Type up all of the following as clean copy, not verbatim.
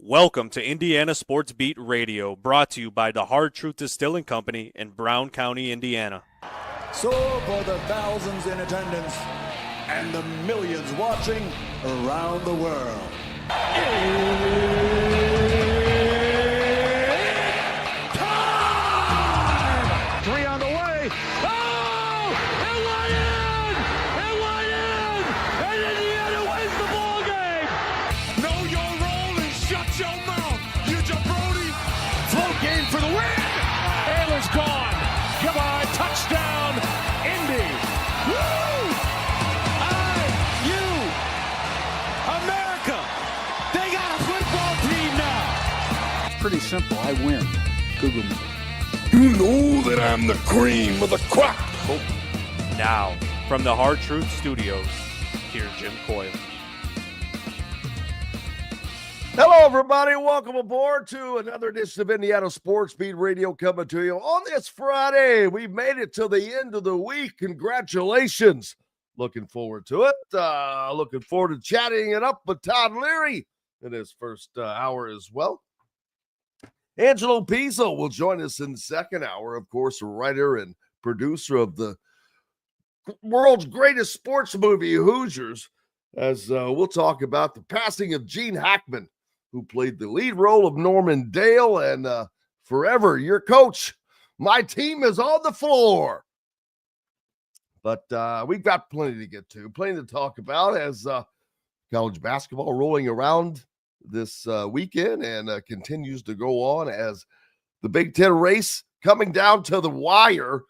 Welcome to Indiana Sports Beat Radio, brought to you by the Hard Truth Distilling Company in Brown County, Indiana. So for the thousands in attendance and the millions watching around the world, it's time! 3 on the way. Oh! It went in! It went in! And Indiana wins the ball game! Know your role and shut your mouth, you jabroni! Float game for the win! Ayla's gone! Goodbye, touchdown, Indy! Woo! IU! America! They got a football team now! It's pretty simple. I win. Google me. You know that I'm the cream of the crop. Now, from the Hard Truth Studios, here's Jim Coyle. Hello, everybody. Welcome aboard to another edition of Indiana Sports Beat Radio coming to you on this Friday. We've made it to the end of the week. Congratulations. Looking forward to it. Looking forward to chatting it up with Todd Leary in his first hour as well. Angelo Pizzo will join us in the second hour, of course, a writer and producer of the world's greatest sports movie, Hoosiers, as we'll talk about the passing of Gene Hackman, who played the lead role of Norman Dale, and forever your coach. My team is on the floor. But we've got plenty to get to, plenty to talk about as college basketball rolling around this weekend and continues to go on as the Big Ten race coming down to the wire.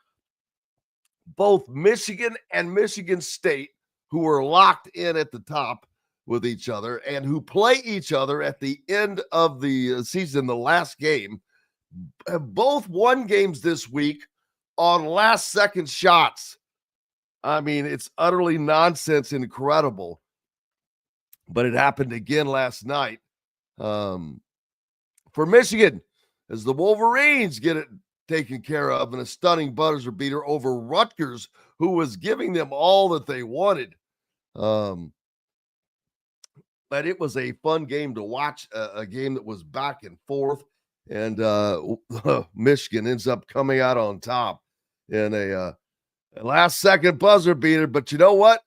Both Michigan and Michigan State, who are locked in at the top with each other and who play each other at the end of the season, the last game, have both won games this week on last-second shots. I mean, it's utterly nonsense, incredible. But it happened again last night for Michigan as the Wolverines get it taken care of in a stunning buzzer beater over Rutgers, who was giving them all that they wanted. But it was a fun game to watch, a game that was back and forth, and Michigan ends up coming out on top in a last-second buzzer beater. But you know what?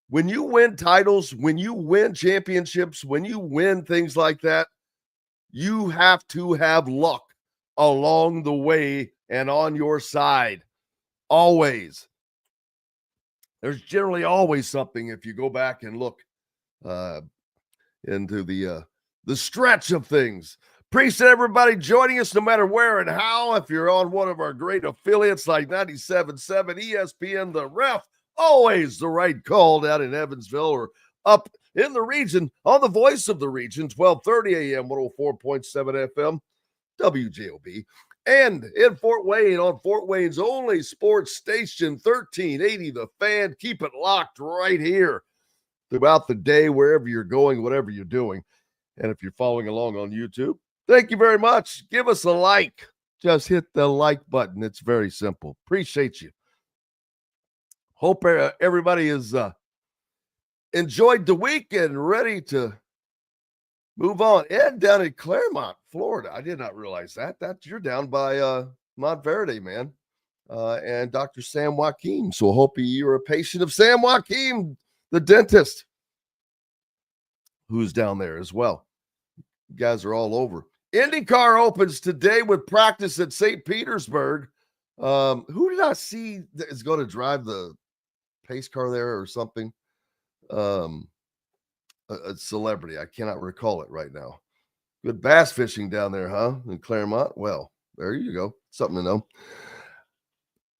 When you win titles, when you win championships, when you win things like that, you have to have luck along the way and on your side. Always. There's generally always something if you go back and look into the stretch of things. Appreciate everybody joining us no matter where and how. If you're on one of our great affiliates like 97.7 ESPN, The Ref, always the right call down in Evansville or up in the region on the voice of the region, 1230 AM, 104.7 FM, WJOB. And in Fort Wayne on Fort Wayne's only sports station, 1380 The Fan. Keep it locked right here throughout the day, wherever you're going, whatever you're doing. And if you're following along on YouTube, thank you very much. Give us a like. Just hit the like button. It's very simple. Appreciate you. Hope everybody has enjoyed the week and ready to move on. Ed down in Claremont, Florida. I did not realize that. You're down by Montverde, man. And Dr. Sam Joaquin. So I hope you're a patient of Sam Joaquin, the dentist, who's down there as well. You guys are all over. IndyCar opens today with practice at St. Petersburg. Who did I see that is going to drive the pace car there or something? A celebrity. I cannot recall it right now. Good bass fishing down there, huh? In Claremont? Well, there you go. Something to know.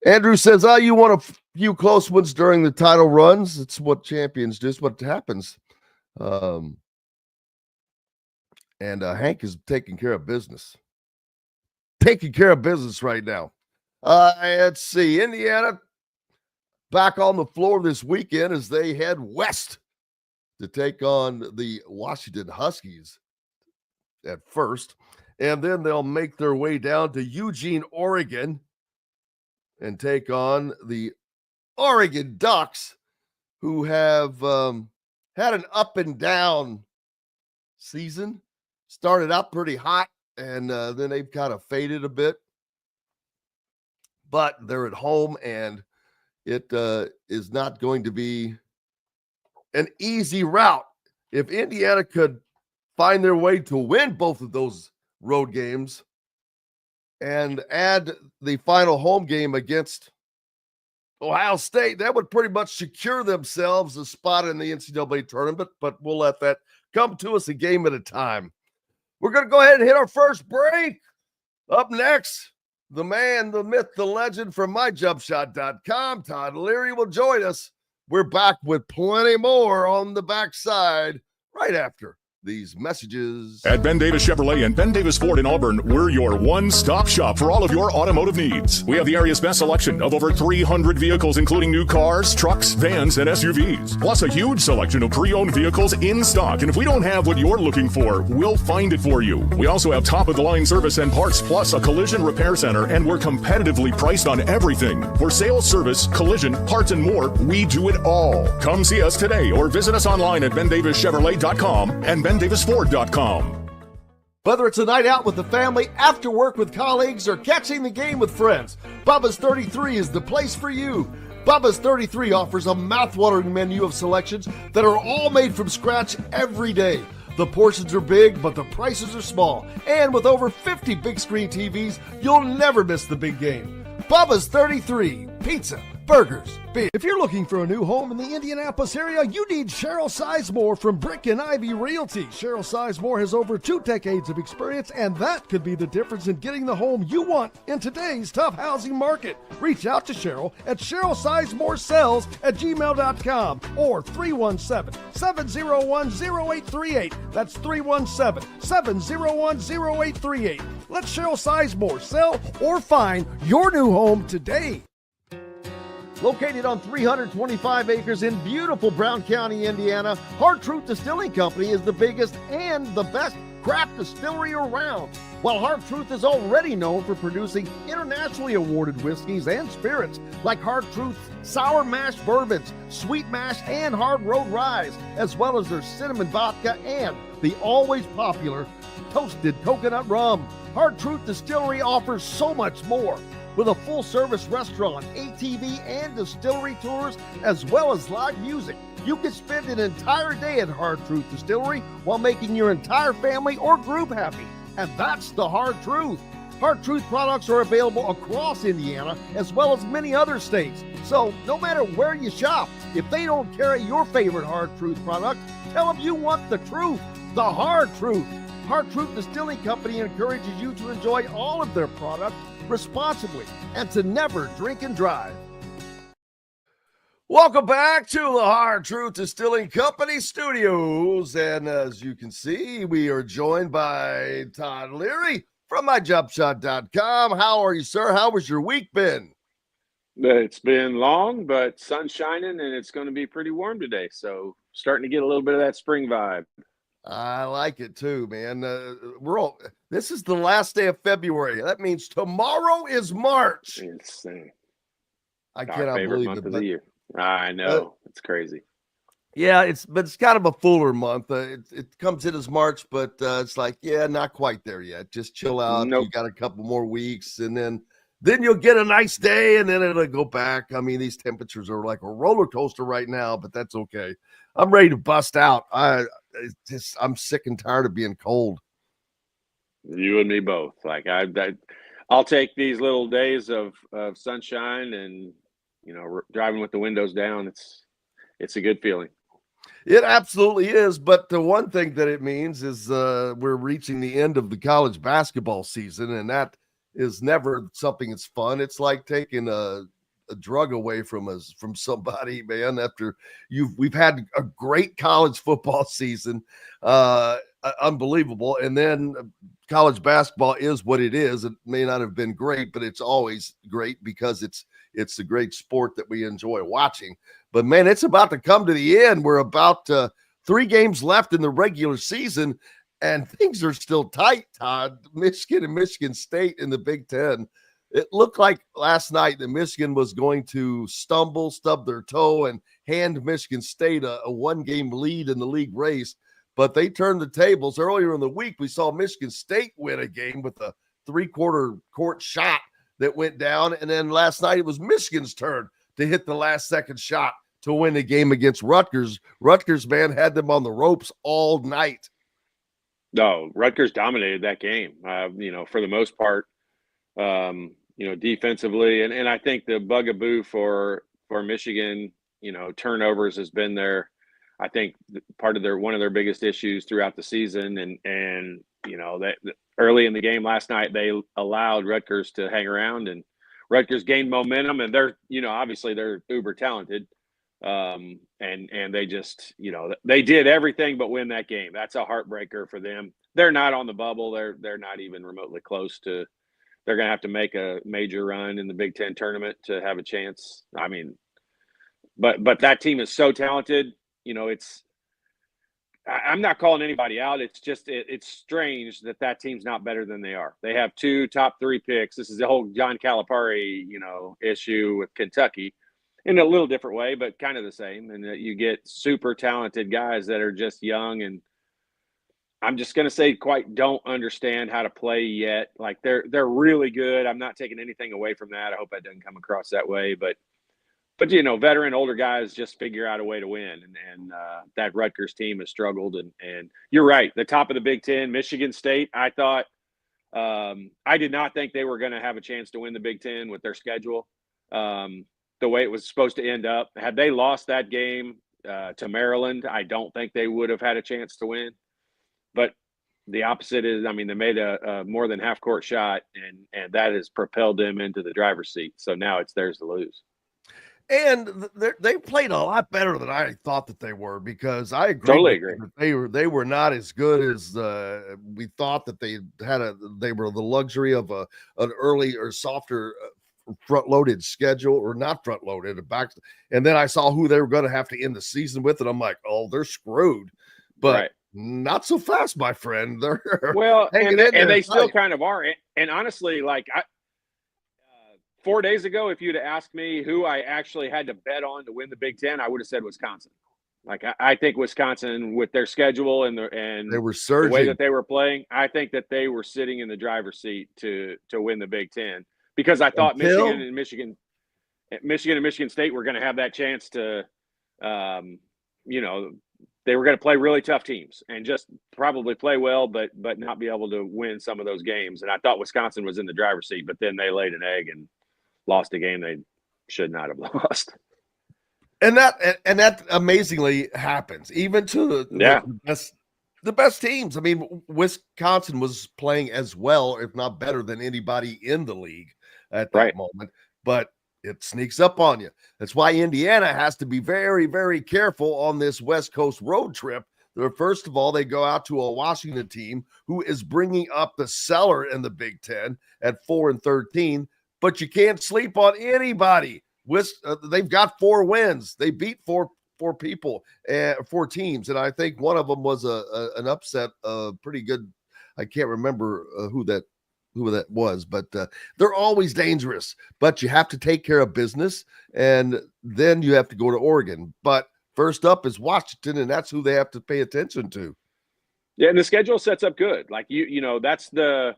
Andrew says, you won a few close ones during the title runs. It's what champions do. It's what happens. And Hank is taking care of business. Taking care of business right now. Let's see. Indiana back on the floor this weekend as they head west to take on the Washington Huskies at first. And then they'll make their way down to Eugene, Oregon, and take on the Oregon Ducks, who have had an up and down season started out pretty hot, and then they've kind of faded a bit. But they're at home, and it is not going to be an easy route. If Indiana could find their way to win both of those road games and add the final home game against Ohio State, that would pretty much secure themselves a spot in the NCAA tournament, but we'll let that come to us a game at a time. We're going to go ahead and hit our first break. Up next, the man, the myth, the legend from myjumpshot.com, Todd Leary, will join us. We're back with plenty more on the backside right after these messages. At Ben Davis Chevrolet and Ben Davis Ford in Auburn, we're your one-stop shop for all of your automotive needs. We have the area's best selection of over 300 vehicles, including new cars, trucks, vans, and SUVs. Plus a huge selection of pre-owned vehicles in stock. And if we don't have what you're looking for, we'll find it for you. We also have top-of-the-line service and parts, plus a collision repair center, and we're competitively priced on everything. For sales, service, collision, parts, and more, we do it all. Come see us today or visit us online at BenDavisChevrolet.com and BenDavisFord.com. Whether it's a night out with the family, after work with colleagues, or catching the game with friends, Bubba's 33 is the place for you. Bubba's 33 offers a mouthwatering menu of selections that are all made from scratch every day. The portions are big, but the prices are small. And with over 50 big screen TVs, you'll never miss the big game. Bubba's 33, pizza, burgers, beer. If you're looking for a new home in the Indianapolis area, you need Cheryl Sizemore from Brick and Ivy Realty. Cheryl Sizemore has over 2 decades of experience, and that could be the difference in getting the home you want in today's tough housing market. Reach out to Cheryl at CherylSizemoreSells@gmail.com or 317-701-0838. That's 317-701-0838. Let Cheryl Sizemore sell or find your new home today. Located on 325 acres in beautiful Brown County, Indiana, Hard Truth Distilling Company is the biggest and the best craft distillery around. While Hard Truth is already known for producing internationally awarded whiskeys and spirits like Hard Truth's sour mash bourbons, sweet mash, and hard road ryes, as well as their cinnamon vodka and the always popular toasted coconut rum. Hard Truth Distillery offers so much more. With a full-service restaurant, ATV, and distillery tours, as well as live music, you can spend an entire day at Hard Truth Distillery while making your entire family or group happy. And that's the Hard Truth. Hard Truth products are available across Indiana, as well as many other states. So no matter where you shop, if they don't carry your favorite Hard Truth product, tell them you want the truth, the Hard Truth. Hard Truth Distilling Company encourages you to enjoy all of their products responsibly and to never drink and drive. Welcome back to the Hard Truth Distilling Company studios. And as you can see, we are joined by Todd Leary from myjumpshot.com. How are you, sir? How was your week been? It's been long, but sun's shining and it's going to be pretty warm today. So starting to get a little bit of that spring vibe. I like it too, man. This is the last day of February. That means tomorrow is March. Insane. I cannot believe month it. Of the year. I know. It's crazy. Yeah, it's kind of a fuller month. It comes in as March, but it's like, yeah, not quite there yet. Just chill out. Nope. You got a couple more weeks, and then you'll get a nice day, and then it'll go back. I mean, these temperatures are like a roller coaster right now, but that's okay. I'm ready to bust out. I'm sick and tired of being cold. You and me both. Like I'll take these little days of sunshine and driving with the windows down. It's a good feeling. It absolutely is. But the one thing that it means is we're reaching the end of the college basketball season, and that is never something that's fun. It's like taking a drug away from somebody, man. After we've had a great college football season, unbelievable, and then college basketball is what it is. It may not have been great, but it's always great because it's a great sport that we enjoy watching. But man, it's about to come to the end. We're about 3 games left in the regular season, and things are still tight, Todd. Michigan and Michigan State in the Big Ten. It looked like last night that Michigan was going to stub their toe, and hand Michigan State a 1-game lead in the league race. but they turned the tables. Earlier in the week, we saw Michigan State win a game with a three-quarter court shot that went down. And then last night, it was Michigan's turn to hit the last-second shot to win the game against Rutgers. Rutgers, man, had them on the ropes all night. No, Rutgers dominated that game, for the most part, defensively. And I think the bugaboo for Michigan, turnovers has been I think part of one of their biggest issues throughout the season. And that early in the game last night, they allowed Rutgers to hang around, and Rutgers gained momentum, and they're, obviously they're uber talented. And they just, they did everything but win that game. That's a heartbreaker for them. They're not on the bubble. They're not even remotely close to. They're going to have to make a major run in the Big Ten tournament to have a chance. I mean, but that team is so talented. I'm not calling anybody out. It's just it's strange that team's not better than they are. They have 2 top 3 picks. This is the whole John Calipari, issue with Kentucky. In a little different way, but kind of the same. And that you get super talented guys that are just young, and I'm just going to say don't understand how to play yet. Like they're really good. I'm not taking anything away from that. I hope that doesn't come across that way, but veteran, older guys just figure out a way to win. And that Rutgers team has struggled. And you're right. The top of the Big Ten, Michigan State, I thought, I did not think they were going to have a chance to win the Big Ten with their schedule. The way it was supposed to end up. Had they lost that game to Maryland, I don't think they would have had a chance to win. But the opposite is, they made a more than half-court shot, and that has propelled them into the driver's seat. So now it's theirs to lose. And they played a lot better than I thought that they were, because I agree. Totally agree. They were not as good as we thought that they had. They were the luxury of an early or softer front-loaded schedule, or not front-loaded, back. And then I saw who they were going to have to end the season with, and I'm like, oh, they're screwed. But right. Not so fast, my friend. They're and they still kind of are. And honestly, 4 days ago, if you'd asked me who I actually had to bet on to win the Big Ten, I would have said Wisconsin. I think Wisconsin, with their schedule and they were surging, the way that they were playing, I think that they were sitting in the driver's seat to win the Big Ten. Because I thought Michigan and Michigan State were going to have that chance to, they were going to play really tough teams and just probably play well, but not be able to win some of those games. And I thought Wisconsin was in the driver's seat, but then they laid an egg and lost a game they should not have lost. And that amazingly happens, even to the best teams. Wisconsin was playing as well, if not better, than anybody in the league at that moment, but it sneaks up on you. That's why Indiana has to be very, very careful on this West Coast road trip. First of all, they go out to a Washington team who is bringing up the cellar in the Big Ten at 4-13, but you can't sleep on anybody. They've got 4 wins. They beat four people, 4 teams, and I think one of them was an upset, pretty good. I can't remember who that was, but they're always dangerous. But you have to take care of business, and then you have to go to Oregon. But first up is Washington, and that's who they have to pay attention to. Yeah, and the schedule sets up good. That's the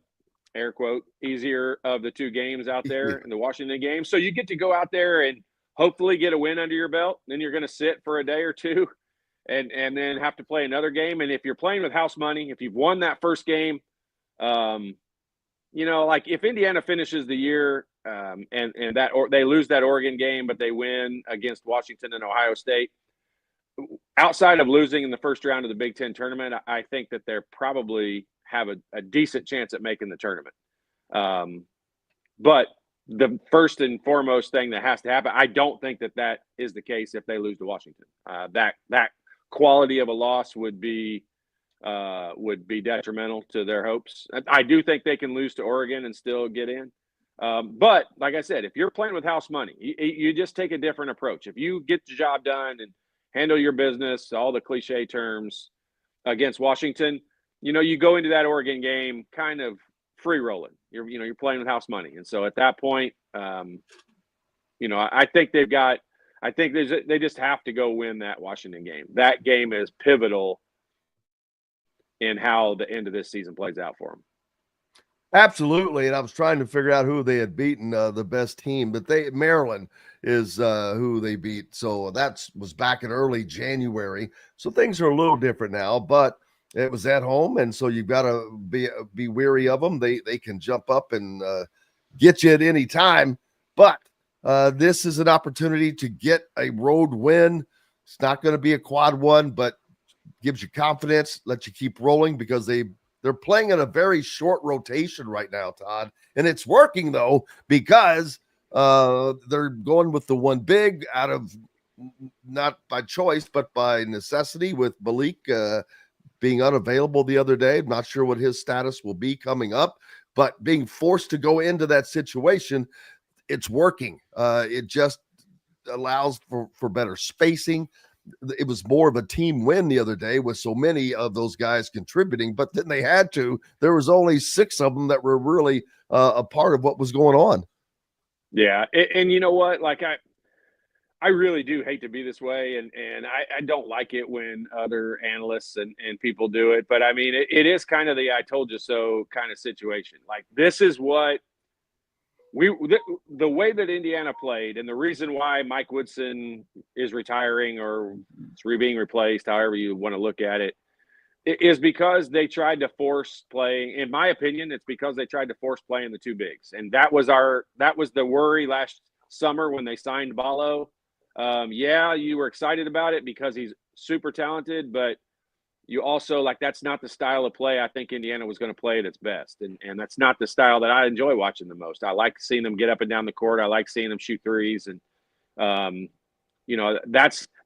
air quote easier of the 2 games out there in the Washington game. So you get to go out there and hopefully get a win under your belt. Then you're going to sit for a day or 2 and then have to play another game. And if you're playing with house money, if you've won that first game, if Indiana finishes the year or they lose that Oregon game, but they win against Washington and Ohio State, outside of losing in the first round of the Big Ten tournament, I think that they're probably have a decent chance at making the tournament. But the first and foremost thing that has to happen, I don't think that is the case if they lose to Washington. That quality of a loss would be detrimental to their hopes. I do think they can lose to Oregon and still get in. But like I said, if you're playing with house money, you just take a different approach. If you get the job done and handle your business, all the cliche terms against Washington, you go into that Oregon game kind of free rolling. You're playing with house money. And so at that point, I think they just have to go win that Washington game. That game is pivotal in how the end of this season plays out for them. Absolutely, and I was trying to figure out who they had beaten, the best team, but Maryland is who they beat. So that was back in early January. So things are a little different now, but it was at home, and so you've got to be wary of them. They can jump up and get you at any time, but this is an opportunity to get a road win. It's not going to be a quad one, but gives you confidence, lets you keep rolling because they're playing in a very short rotation right now, Todd. And it's working, though, because they're going with the one big out of not by choice, but by necessity with Malik being unavailable the other day. I'm not sure what his status will be coming up, but being forced to go into that situation, it's working. It just allows for better spacing. It was more of a team win the other day with so many of those guys contributing, but then they had to. There was only 6 of them that were really a part of what was going on. Yeah, and you know what? Like I really do hate to be this way, and I don't like it when other analysts and people do it. But I mean, it is kind of the "I told you so" kind of situation. Like this is what the way that Indiana played, and the reason why Mike Woodson is retiring or it's being replaced, however you want to look at it, is because they tried to force play. In my opinion, it's because they tried to force play in the two bigs, and that was the worry last summer when they signed Ballo. Yeah, you were excited about it because he's super talented, but you also that's not the style of play I think Indiana was going to play at its best. And that's not the style that I enjoy watching the most. I like seeing them get up and down the court. I like seeing them shoot threes. And,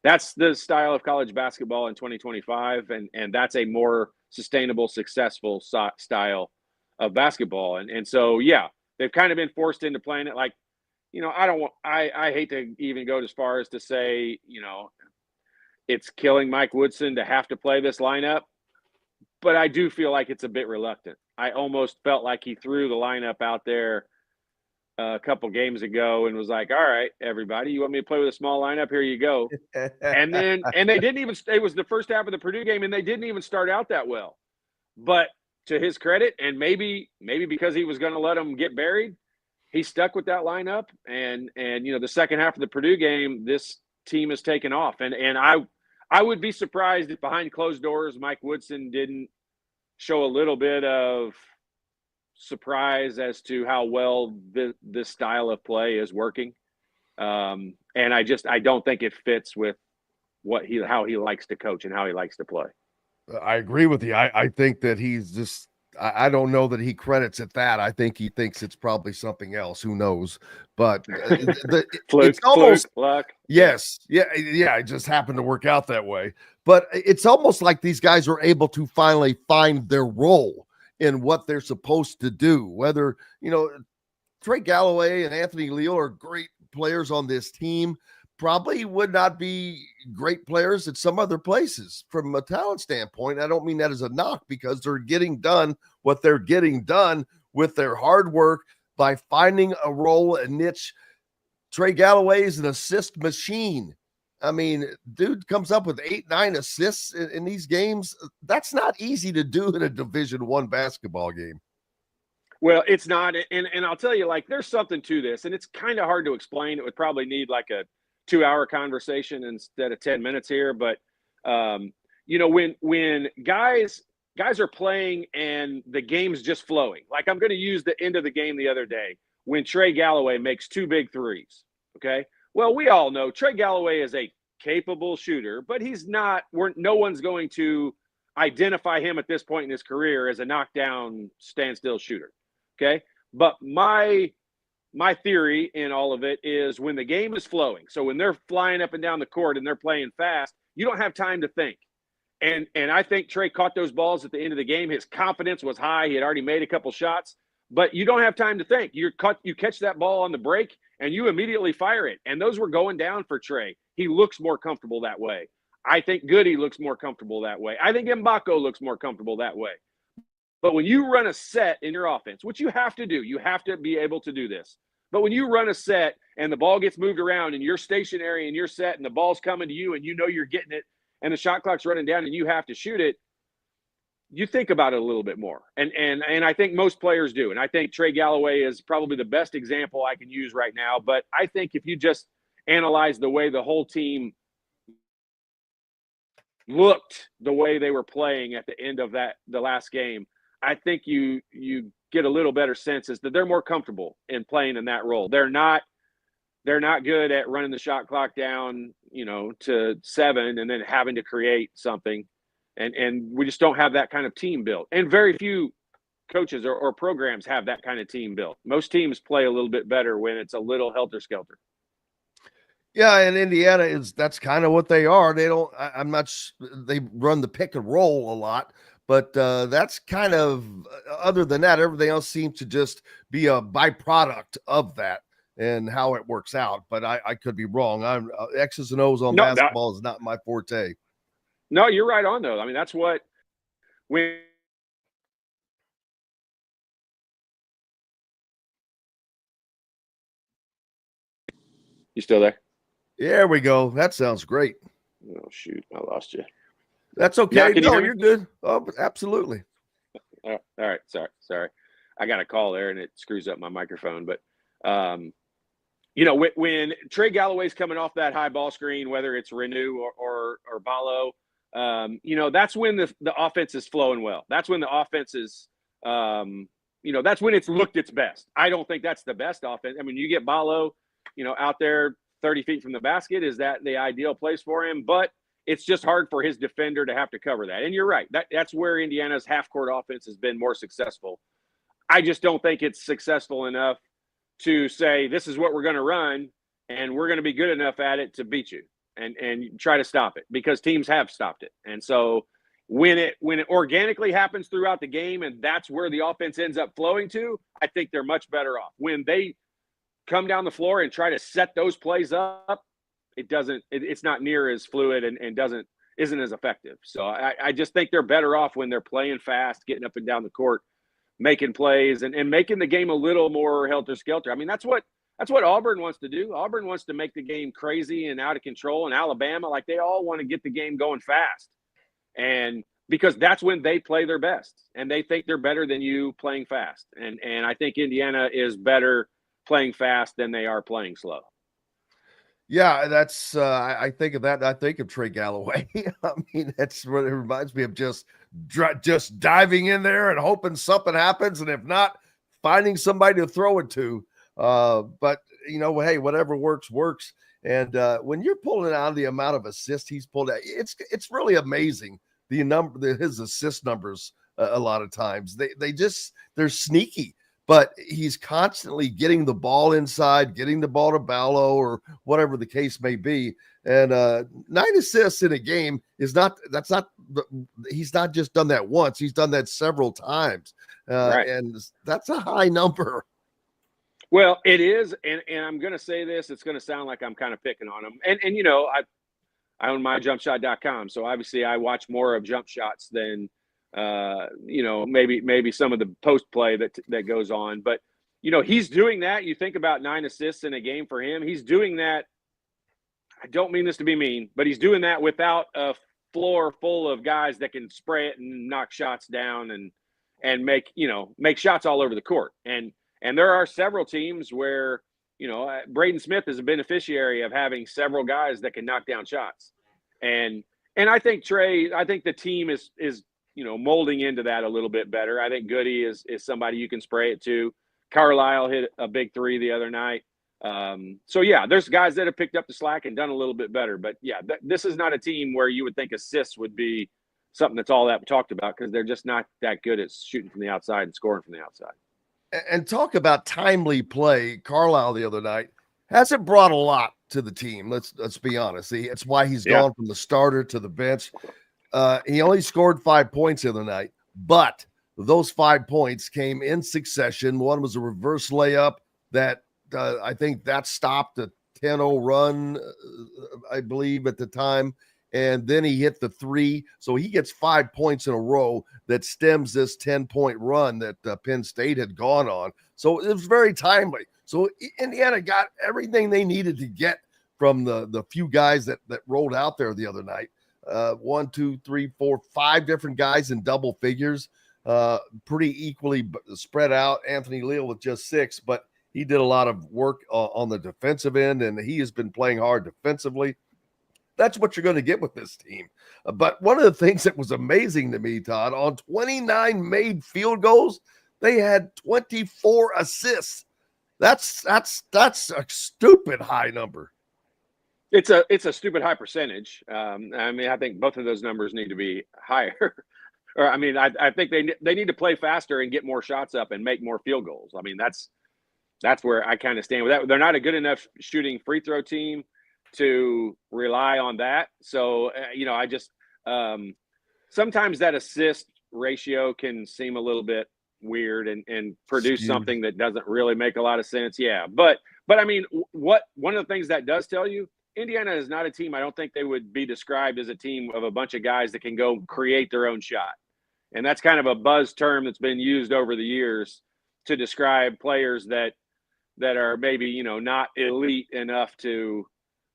that's the style of college basketball in 2025. And that's a more sustainable, successful style of basketball. And so, yeah, they've kind of been forced into playing it like, I hate to even go as far as to say, it's killing Mike Woodson to have to play this lineup, but I do feel like it's a bit reluctant. I almost felt like he threw the lineup out there a couple games ago and was like, all right, everybody, you want me to play with a small lineup? Here you go. And they didn't even, it was the first half of the Purdue game and they didn't even start out that well. But to his credit, and maybe because he was going to let them get buried, he stuck with that lineup. And the second half of the Purdue game, this team has taken off. And I would be surprised if behind closed doors, Mike Woodson didn't show a little bit of surprise as to how well this style of play is working. And I don't think it fits with how he likes to coach and how he likes to play. I agree with you. I think that he's just, I don't know that he credits it that. I think he thinks it's probably something else. Who knows? But it's almost luck. Yes. Yeah. It just happened to work out that way. But it's almost like these guys are able to finally find their role in what they're supposed to do. Whether, Trey Galloway and Anthony Leal are great players on this team, probably would not be great players at some other places from a talent standpoint. I don't mean that as a knock because they're getting done what they're getting done with their hard work by finding a role, a niche. Trey Galloway is an assist machine. I mean, dude comes up with 8-9 assists in these games. That's not easy to do in a Division I basketball game. Well, it's not. And I'll tell you, there's something to this, and it's kind of hard to explain. It would probably need a 2-hour conversation instead of 10 minutes here. But, when guys are playing and the game's just flowing, I'm going to use the end of the game the other day when Trey Galloway makes 2 big threes. Okay. Well, we all know Trey Galloway is a capable shooter, but he's not, no one's going to identify him at this point in his career as a knockdown standstill shooter. Okay. But my theory in all of it is when the game is flowing, so when they're flying up and down the court and they're playing fast, you don't have time to think. And I think Trey caught those balls at the end of the game. His confidence was high. He had already made a couple shots, but you don't have time to think. You catch that ball on the break and you immediately fire it. And those were going down for Trey. He looks more comfortable that way. I think Goody looks more comfortable that way. I think Mbako looks more comfortable that way. But when you run a set in your offense, which you have to do, you have to be able to do this. But when you run a set and the ball gets moved around and you're stationary and you're set and the ball's coming to you and you're getting it and the shot clock's running down and you have to shoot it, you think about it a little bit more. And I think most players do. And I think Trey Galloway is probably the best example I can use right now. But I think if you just analyze the way the whole team looked, the way they were playing at the end of the last game, I think you get a little better sense as that they're more comfortable in playing in that role. They're not good at running the shot clock down, to 7 and then having to create something. And we just don't have that kind of team built. And very few coaches or programs have that kind of team built. Most teams play a little bit better when it's a little helter-skelter. Yeah, and Indiana that's kind of what they are. They don't. They run the pick and roll a lot, but that's kind of. Other than that, everything else seems to just be a byproduct of that and how it works out. But I could be wrong. I'm X's and O's on basketball is not my forte. No, you're right on though. I mean, that's what when. You still there? There we go. That sounds great. Oh, shoot. I lost you. That's okay. Now, You're good. Oh, absolutely. All right. Sorry. I got a call there and it screws up my microphone. But, when Trey Galloway's coming off that high ball screen, whether it's Renew or Ballo, that's when the offense is flowing well. That's when the offense is, that's when it's looked its best. I don't think that's the best offense. I mean, you get Ballo, out there 30 feet from the basket. Is that the ideal place for him? But it's just hard for his defender to have to cover that. And you're right. That's where Indiana's half-court offense has been more successful. I just don't think it's successful enough to say this is what we're going to run and we're going to be good enough at it to beat you and try to stop it, because teams have stopped it. And so when it organically happens throughout the game and that's where the offense ends up flowing to, I think they're much better off. When they come down the floor and try to set those plays up, it's not near as fluid and isn't as effective. So I just think they're better off when they're playing fast, getting up and down the court, making plays and making the game a little more helter-skelter. I mean, that's what Auburn wants to do. Auburn wants to make the game crazy and out of control, and Alabama, they all want to get the game going fast. And because that's when they play their best and they think they're better than you playing fast. And I think Indiana is better playing fast than they are playing slow. Yeah, that's I think of that. I think of Trey Galloway. I mean, that's what it reminds me of, just diving in there and hoping something happens, and if not, finding somebody to throw it to. But hey, whatever works. And when you're pulling out the amount of assists he's pulled out, it's really amazing his assist numbers. A lot of times they're sneaky. But he's constantly getting the ball inside, getting the ball to Ballo or whatever the case may be. And 9 assists in a game he's not just done that once. He's done that several times. Right. And that's a high number. Well, it is. And I'm going to say this, it's going to sound like I'm kind of picking on him. And I own myjumpshot.com. So obviously I watch more of jump shots than, maybe some of the post play that goes on, but he's doing that. You think about 9 assists in a game for him. He's doing that. I don't mean this to be mean, but he's doing that without a floor full of guys that can spray it and knock shots down and make shots all over the court. And there are several teams where, Braden Smith is a beneficiary of having several guys that can knock down shots. And I think the team is molding into that a little bit better. I think Goody is somebody you can spray it to. Carlisle hit a big 3 the other night. So yeah, there's guys that have picked up the slack and done a little bit better. But yeah, this is not a team where you would think assists would be something that's all that talked about, because they're just not that good at shooting from the outside and scoring from the outside. And talk about timely play. Carlisle the other night hasn't brought a lot to the team. Let's be honest. It's why he's gone from the starter to the bench. He only scored 5 points the other night, but those 5 points came in succession. One was a reverse layup that I think that stopped a 10-0 run, I believe, at the time. And then he hit the 3. So he gets 5 points in a row that stems this 10-point run that Penn State had gone on. So it was very timely. So Indiana got everything they needed to get from the few guys that rolled out there the other night. one, two, three, four, five different guys in double figures, pretty equally spread out. Anthony Leal with just 6, but he did a lot of work on the defensive end, and he has been playing hard defensively. That's what you're going to get with this team. But one of the things that was amazing to me, Todd, on 29 made field goals, they had 24 assists. That's a stupid high number. It's a stupid high percentage. I mean, I think both of those numbers need to be higher. Or I mean, I think they need to play faster and get more shots up and make more field goals. I mean, that's where I kind of stand with that. They're not a good enough shooting free throw team to rely on that. So, I just sometimes that assist ratio can seem a little bit weird and produce something that doesn't really make a lot of sense. Yeah. But I mean, one of the things that does tell you, Indiana is not a team. I don't think they would be described as a team of a bunch of guys that can go create their own shot. And that's kind of a buzz term that's been used over the years to describe players that are maybe, not elite enough to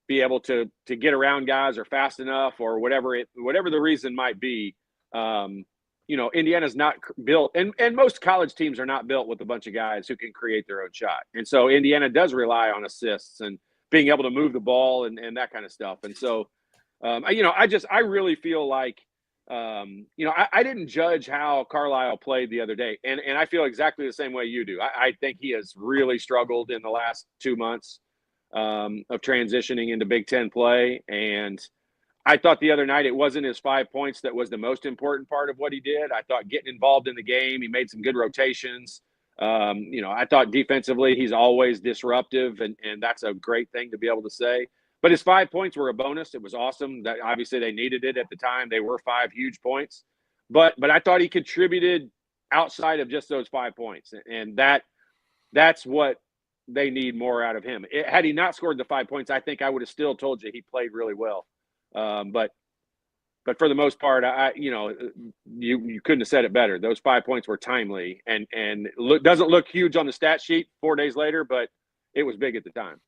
be able to get around guys or fast enough or whatever the reason might be. Indiana's not built, and most college teams are not built with a bunch of guys who can create their own shot. And so Indiana does rely on assists and being able to move the ball and that kind of stuff. And so, I really feel like, I didn't judge how Carlisle played the other day. And I feel exactly the same way you do. I think he has really struggled in the last 2 months of transitioning into Big Ten play. And I thought the other night it wasn't his 5 points that was the most important part of what he did. I thought getting involved in the game, he made some good rotations. I thought defensively he's always disruptive, and that's a great thing to be able to say. But his 5 points were a bonus. It was awesome. That obviously they needed it at the time. They were 5 huge points. But I thought he contributed outside of just those 5 points. And that's what they need more out of him. Had he not scored the 5 points, I think I would have still told you he played really well. But for the most part, you couldn't have said it better. Those 5 points were timely, and doesn't look huge on the stat sheet 4 days later, but it was big at the time.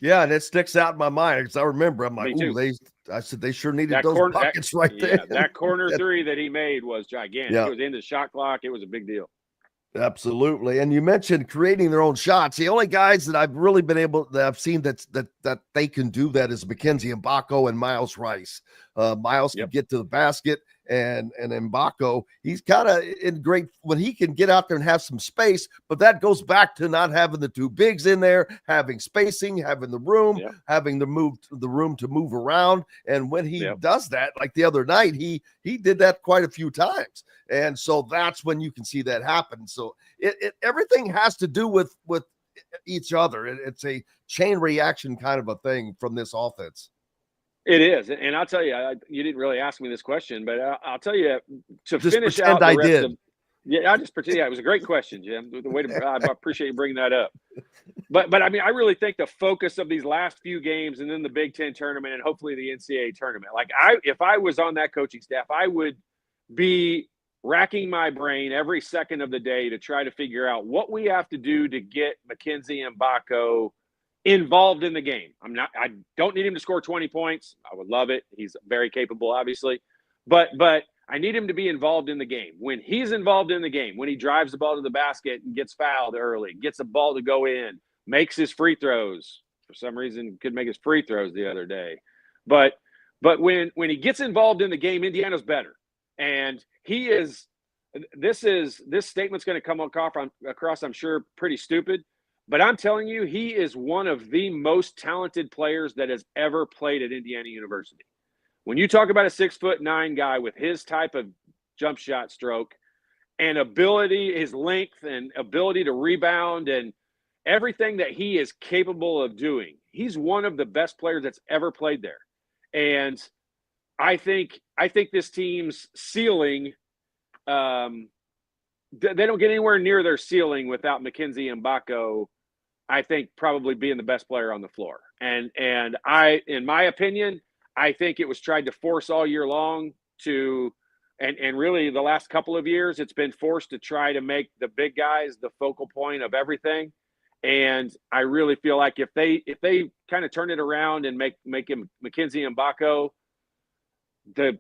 Yeah, and it sticks out in my mind because I remember I'm like, I said they sure needed those buckets right there. That corner three that he made was gigantic. Yeah. It was in the shot clock. It was a big deal. Absolutely. And you mentioned creating their own shots. The only guys that I've seen that they can do that is Mackenzie Mbako and Miles Rice. Miles can get to the basket, and Mbako, he's kind of in great when he can get out there and have some space, but that goes back to not having the two bigs in there, having spacing, having the room, having the room to move around. And when he does that, like the other night, he did that quite a few times. And so that's when you can see that happen. So everything has to do with each other. It's a chain reaction kind of a thing from this offense. It is. And I'll tell you, you didn't really ask me this question, but I'll tell you to just finish out the I rest did. of I just pretend. Yeah, it was a great question, Jim. I appreciate you bringing that up. But I mean, I really think the focus of these last few games and then the Big Ten tournament and hopefully the NCAA tournament, if I was on that coaching staff, I would be racking my brain every second of the day to try to figure out what we have to do to get Mackenzie Mbako involved in the game. I don't need him to score 20 points. I would love it. He's very capable, obviously. But I need him to be involved in the game. When he's involved in the game, when he drives the ball to the basket and gets fouled early, gets a ball to go in, makes his free throws. For some reason, could make his free throws the other day. But when he gets involved in the game, Indiana's better. And he is – this statement's going to come across, I'm sure, pretty stupid. But I'm telling you, he is one of the most talented players that has ever played at Indiana University. When you talk about a 6'9" guy with his type of jump shot stroke and ability, his length and ability to rebound and everything that he is capable of doing, he's one of the best players that's ever played there. And I think this team's ceiling, they don't get anywhere near their ceiling without Mackenzie Mbako, I think, probably being the best player on the floor. And in my opinion, I think it was tried to force all year long to, and really the last couple of years, it's been forced to try to make the big guys the focal point of everything. And I really feel like if they kind of turn it around and make him Mackenzie Mbako the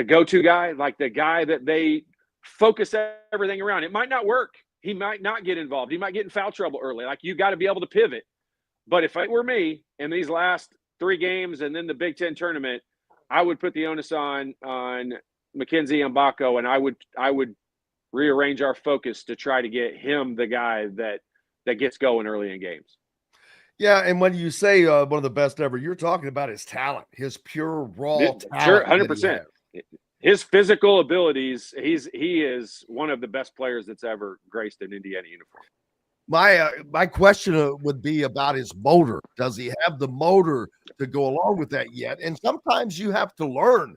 go-to guy, like the guy that they focus everything around. It might not work. He might not get involved. He might get in foul trouble early. Like, you got to be able to pivot. But if it were me in these last 3 games and then the Big Ten tournament, I would put the onus on Mackenzie Mbako, and I would rearrange our focus to try to get him the guy that gets going early in games. Yeah, and when you say one of the best ever, you're talking about his talent, his pure raw talent. Sure, 100%. His physical abilities, he is one of the best players that's ever graced an Indiana uniform. My question would be about his motor. Does he have the motor to go along with that yet? And sometimes you have to learn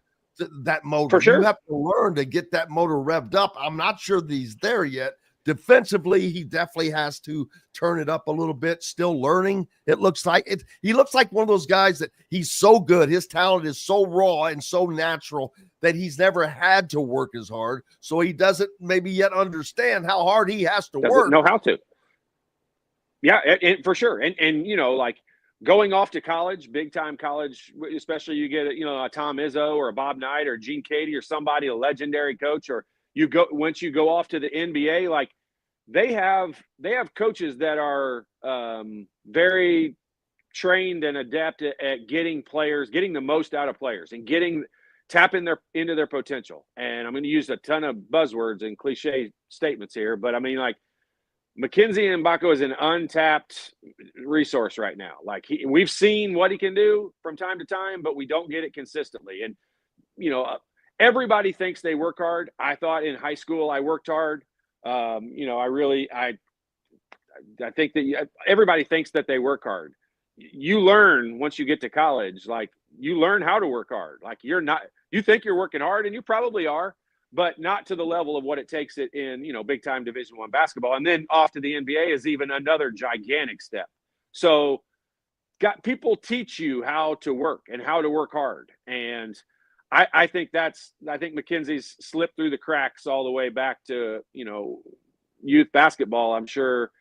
that motor. For sure. You have to learn to get that motor revved up. I'm not sure that he's there yet. Defensively, he definitely has to turn it up a little bit. Still learning. It looks like it. He looks like one of those guys that he's so good. His talent is so raw and so natural that he's never had to work as hard. So he doesn't maybe yet understand how hard he has to work. Doesn't know how to. Yeah, and for sure. And you know, like going off to college, big time college, especially you get a Tom Izzo or a Bob Knight or Gene Cady or somebody, a legendary coach, or once you go off to the NBA, like they have coaches that are very trained and adept at getting the most out of players and tapping into their potential. And I'm going to use a ton of buzzwords and cliche statements here, but I mean, like, Mackenzie Mbako is an untapped resource right now. Like, we've seen what he can do from time to time, but we don't get it consistently. And, everybody thinks they work hard. I thought in high school I worked hard. I think that everybody thinks that they work hard. You learn once you get to college, like, you learn how to work hard. Like, you think you're working hard, and you probably are, but not to the level of what it takes it in, big time Division I basketball. And then off to the NBA is even another gigantic step. So people teach you how to work and how to work hard. And I think Mackenzie's slipped through the cracks all the way back to, youth basketball, I'm sure,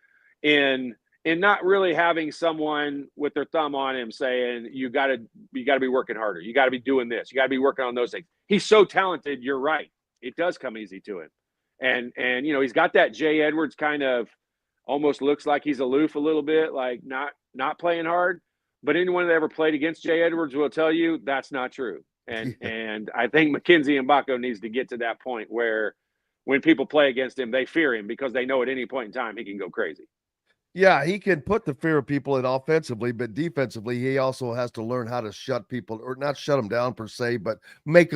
in not really having someone with their thumb on him saying, you gotta be working harder. You gotta be doing this. You gotta be working on those things. He's so talented. You're right. It does come easy to him. And he's got that Jay Edwards kind of, almost looks like he's aloof a little bit, like not playing hard. But anyone that ever played against Jay Edwards will tell you that's not true. And I think Mackenzie Mbako needs to get to that point where when people play against him, they fear him because they know at any point in time he can go crazy. Yeah, he can put the fear of people in offensively, but defensively, he also has to learn how to shut people, or not shut them down per se, but make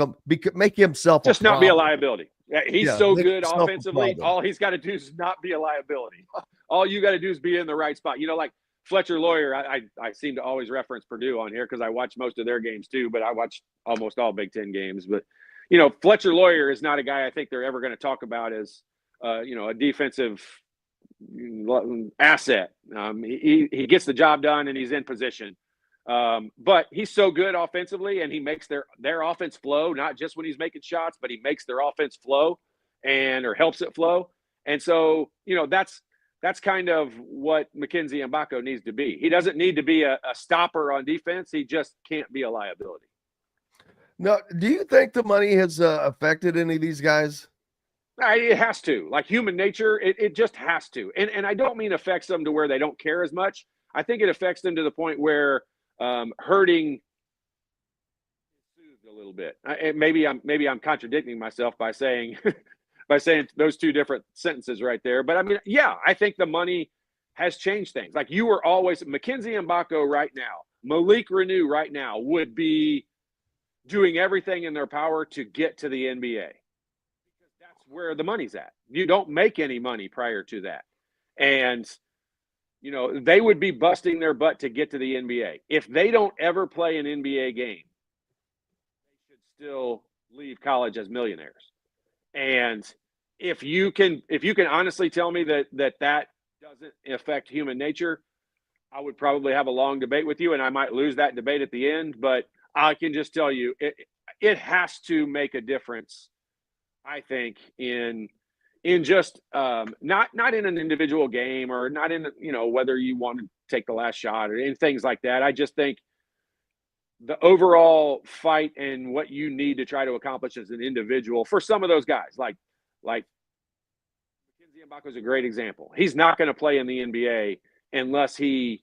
himself just not be a liability. He's so good offensively. All he's got to do is not be a liability. All you got to do is be in the right spot. Like Fletcher Lawyer, I seem to always reference Purdue on here because I watch most of their games too, but I watch almost all Big Ten games. But, Fletcher Lawyer is not a guy I think they're ever going to talk about as, a defensive asset. He gets the job done and he's in position. But he's so good offensively, and he makes their offense flow, not just when he's making shots, but he makes their offense flow or helps it flow. And so, that's kind of what Mackenzie Mbako needs to be. He doesn't need to be a stopper on defense. He just can't be a liability. No, do you think the money has affected any of these guys? It has to. Like human nature, it just has to. And I don't mean affects them to where they don't care as much. I think it affects them to the point where hurting a little bit. Maybe I'm contradicting myself by saying those two different sentences right there. But I mean, yeah, I think the money has changed things. Like you were always Mackenzie Mbako right now, Malik Renew right now would be doing everything in their power to get to the NBA. Because that's where the money's at. You don't make any money prior to that. And they would be busting their butt to get to the NBA. If they don't ever play an NBA game, they should still leave college as millionaires. And if you can honestly tell me that doesn't affect human nature, I would probably have a long debate with you, and I might lose that debate at the end. But I can just tell you, it has to make a difference, I think, in just not in an individual game or not in whether you want to take the last shot or in things like that. I just think the overall fight and what you need to try to accomplish as an individual for some of those guys. Like Mackenzie Mbako is a great example. He's not going to play in the NBA unless he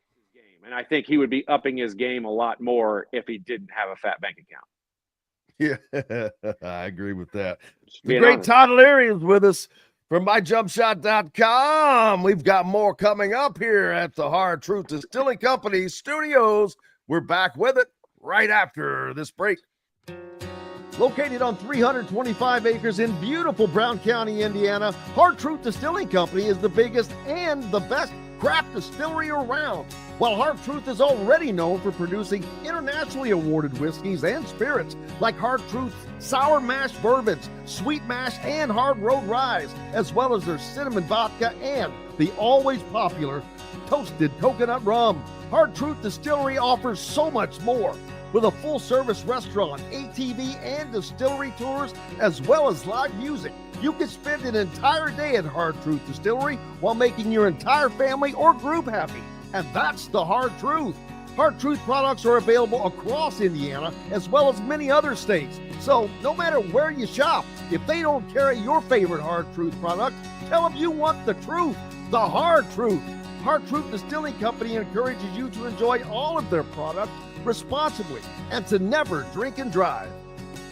ups his game. And I think he would be upping his game a lot more if he didn't have a fat bank account. Yeah, I agree with that. The Being great honest. Todd Leary is with us from myjumpshot.com. We've got more coming up here at the Hard Truth Distilling Company studios. We're back with it right after this break. Located on 325 acres in beautiful Brown County, Indiana, Hard Truth Distilling Company is the biggest and the best craft distillery around. While Hard Truth is already known for producing internationally awarded whiskeys and spirits like Hard Truth's sour mash bourbons, sweet mash, and hard road ryes, as well as their cinnamon vodka and the always popular toasted coconut rum. Hard Truth Distillery offers so much more. With a full-service restaurant, ATV, and distillery tours, as well as live music, you can spend an entire day at Hard Truth Distillery while making your entire family or group happy. And that's the Hard Truth. Hard Truth products are available across Indiana, as well as many other states. So no matter where you shop, if they don't carry your favorite Hard Truth product, tell them you want the truth, the Hard Truth. Hard Truth Distilling Company encourages you to enjoy all of their products responsibly and to never drink and drive.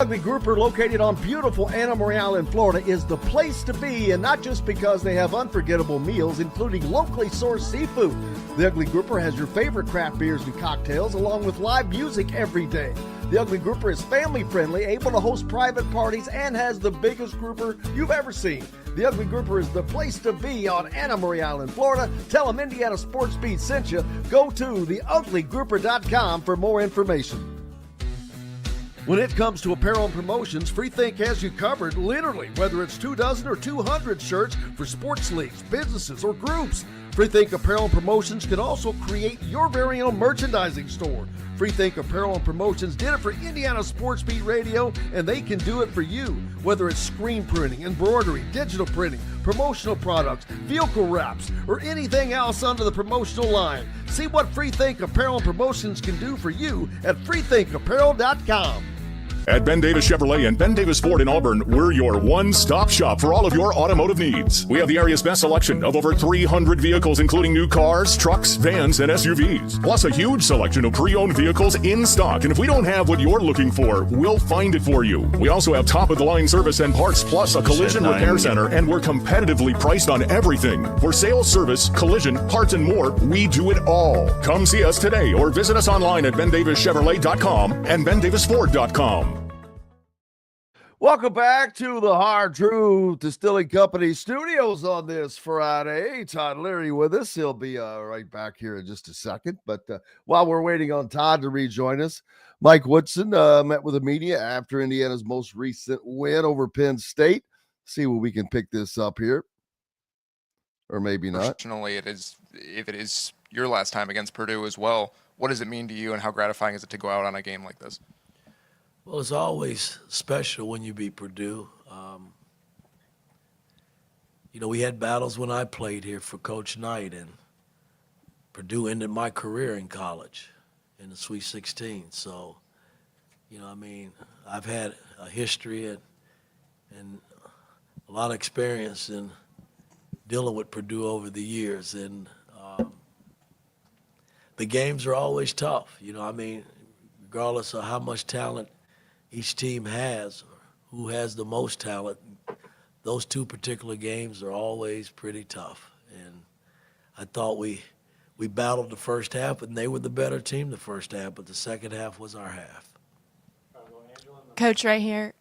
Ugly Grouper, located on beautiful Anna Maria in Florida, is the place to be, and not just because they have unforgettable meals, including locally sourced seafood. The Ugly Grouper has your favorite craft beers and cocktails, along with live music every day. The Ugly Grouper is family-friendly, able to host private parties, and has the biggest grouper you've ever seen. The Ugly Grouper is the place to be on Anna Maria Island, Florida. Tell them Indiana Sports Beat sent you. Go to theuglygrouper.com for more information. When it comes to apparel and promotions, Freethink has you covered, literally, whether it's 24 or 200 shirts for sports leagues, businesses, or groups. Freethink Apparel and Promotions can also create your very own merchandising store. Freethink Apparel and Promotions did it for Indiana Sports Beat Radio, and they can do it for you. Whether it's screen printing, embroidery, digital printing, promotional products, vehicle wraps, or anything else under the promotional line. See what Freethink Apparel and Promotions can do for you at freethinkapparel.com. At Ben Davis Chevrolet and Ben Davis Ford in Auburn, we're your one-stop shop for all of your automotive needs. We have the area's best selection of over 300 vehicles, including new cars, trucks, vans, and SUVs. Plus a huge selection of pre-owned vehicles in stock. And if we don't have what you're looking for, we'll find it for you. We also have top-of-the-line service and parts, plus a collision repair center, and we're competitively priced on everything. For sales, service, collision, parts, and more, we do it all. Come see us today or visit us online at bendavischevrolet.com and bendavisford.com. Welcome back to the Hard Truth Distilling Company studios on this Friday. Todd Leary with us. He'll be right back here in just a second. But while we're waiting on Todd to rejoin us, Mike Woodson met with the media after Indiana's most recent win over Penn State. See what we can pick this up here. Or maybe not. Fortunately, if it is your last time against Purdue as well, what does it mean to you and how gratifying is it to go out on a game like this? Well, it's always special when you beat Purdue. We had battles when I played here for Coach Knight, and Purdue ended my career in college in the Sweet 16. So, I've had a history and a lot of experience in dealing with Purdue over the years. And the games are always tough. Regardless of how much talent each team has, who has the most talent, those two particular games are always pretty tough. And I thought we battled the first half, and they were the better team the first half, but the second half was our half. Coach, right here.